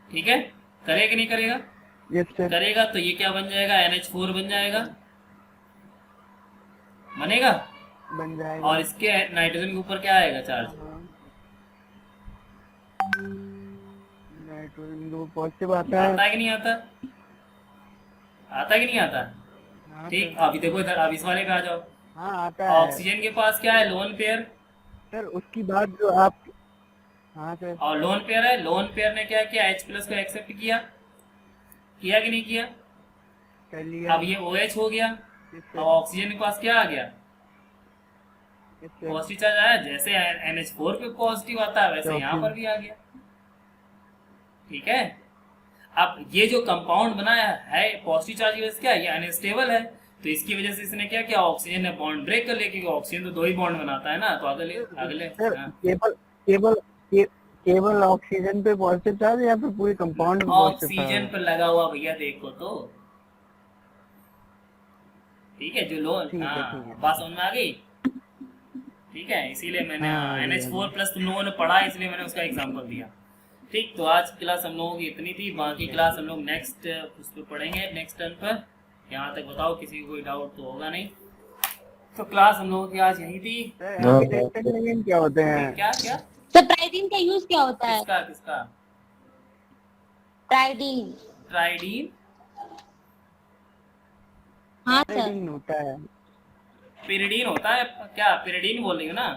ठीक है? करेगा कि नहीं करेगा? Yes sir. करेगा तो ये क्या बन जाएगा? NH4 बन जाएगा, बनेगा। बन जाएगा। और इसके नाइट्रोजन के ऊपर क्या आएगा चार्ज? नाइट्रोजन पॉजिटिव आता है। आता है कि नहीं आता? आता है कि नहीं आता? ठीक, अभी देखो इधर, अब इस वाले पे आ जाओ। हाँ आता है। ऑक्सीजन के पास क्या है? Lone pair. सर उसकी बात जो आप, हाँ सर, और लोन पेयर है, लोन पेयर ने क्या किया? H प्लस को एक्सेप्ट किया, किया कि नहीं किया? कर लिया। अब ये OH हो गया। अब ऑक्सीजन के पास क्या आ गया? पॉजिटिव चार्ज आया। जैसे NH4 पे पॉजिटिव आता है वैसे यहाँ पर भी आ गया, ठीक है? अब ये जो कंपाउंड बनाया है पॉजिटिव चार्ज की वजह से क्या है? ये अनस्टेबल है, तो इसकी वजह से इसने क्या किया? ऑक्सीजन ने बॉन्ड ब्रेक कर लिया, क्योंकि ऑक्सीजन तो 2 ही बॉन्ड बनाता है ना। तो अगले केवल ऑक्सीजन पे पॉजिटिव चार्ज या फिर पूरे कंपाउंड में? ऑक्सीजन पर लगा हुआ भैया, देखो तो, ठीक है? जो लोन, हाँ बात समझ में आ गई? ठीक है, इसीलिए मैंने हाँ, NH4 प्लस तुम लोगों ने पढ़ा इसलिए मैंने उसका एग्जांपल दिया। ठीक, तो आज की क्लास हम लोगों की इतनी थी, बाकी क्लास हम लोग नेक्स्ट उस पर पढ़ेंगे नेक्स्ट टर्न पर। यहाँ तक बताओ किसी को कोई डाउट तो होगा नहीं। तो क्लास हम लोगों की आज यही थी। सर क्या होते हैं? क्या क्या सर प्राइडीन का यूज क्या होता है? किसका किसका? प्राइडीन। ट्राइडीन, हाँ सर। Pyridine होता है। पिरिडीन होता है क्या? पिरिडीन बोल रही हो ना?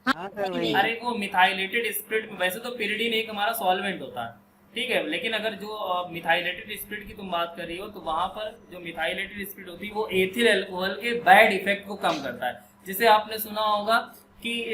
हाँ सर वही। अरे वो मिथाइलेटेड स्पिरिट, वैसे तो पिरिडीन एक हमारा सॉल्वेंट होता है, ठीक है, लेकिन अगर जो मिथाइलेटेड स्पिरिट की तुम बात कर रही हो तो वहां पर जो मिथाइलेटेड स्पिरिट होती है वो एथिल अल्कोहल के बैड इफेक्ट को कम करता है। जैसे आपने सुना होगा कि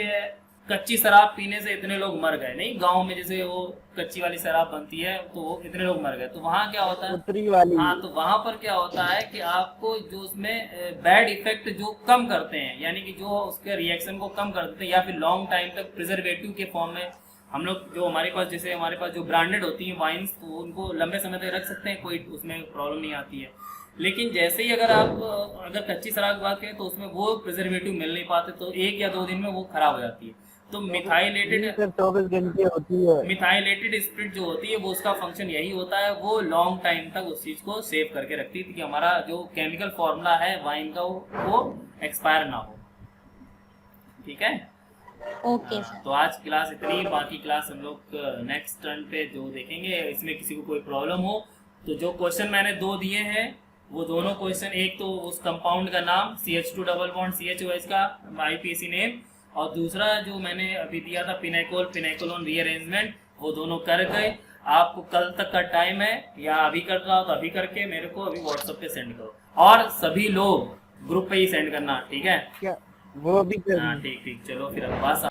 कच्ची शराब पीने से इतने लोग मर गए, नहीं, गांव में जैसे वो कच्ची वाली शराब बनती है तो वो इतने लोग मर गए, तो वहाँ क्या होता है, उत्तरी वाली। हाँ, तो वहां पर क्या होता है कि आपको जो उसमें बैड इफेक्ट जो कम करते हैं, यानी कि जो उसके रिएक्शन को कम कर देते हैं, या फिर लॉन्ग टाइम तक प्रिजर्वेटिव के फॉर्म में हम लोग जो हमारे पास, जैसे हमारे पास जो ब्रांडेड होती हैं वाइन्स, तो उनको लंबे समय तक रख सकते हैं, कोई उसमें प्रॉब्लम नहीं आती है। लेकिन जैसे ही अगर कच्ची शराब की बात करें तो उसमें वो प्रिजर्वेटिव मिल नहीं पाते, तो 1 या 2 दिन में वो खराब हो जाती है। तो मिथाइलेटेड 24 घंटे होती है। मिथाइलेटेड स्पिरिट जो होती है वो उसका फंक्शन यही होता है, वो लॉन्ग टाइम तक उस चीज को सेव करके रखती है कि हमारा जो केमिकल फॉर्मूला है वाइन का वो एक्सपायर ना हो। ठीक है, ओके सर। तो आज क्लास इतनी, बाकी क्लास हम लोग नेक्स्ट टर्न पे जो देखेंगे। इसमें किसी को कोई प्रॉब्लम हो तो जो क्वेश्चन मैंने 2 दिए हैं वो दोनों क्वेश्चन, एक तो उस कंपाउंड का नाम CH2 डबल बॉन्ड CHOH का IPAC नेम, और दूसरा जो मैंने अभी दिया था पिनेकोल पिनेकोलोन रीअरेंजमेंट, वो दोनों कर गए। आपको कल तक का टाइम है, या अभी कर रहा हो तो अभी करके मेरे को अभी व्हाट्सएप पे सेंड करो, और सभी लोग ग्रुप पे ही सेंड करना, ठीक है? क्या वो भी हाँ ठीक ठीक, चलो फिर अब बस।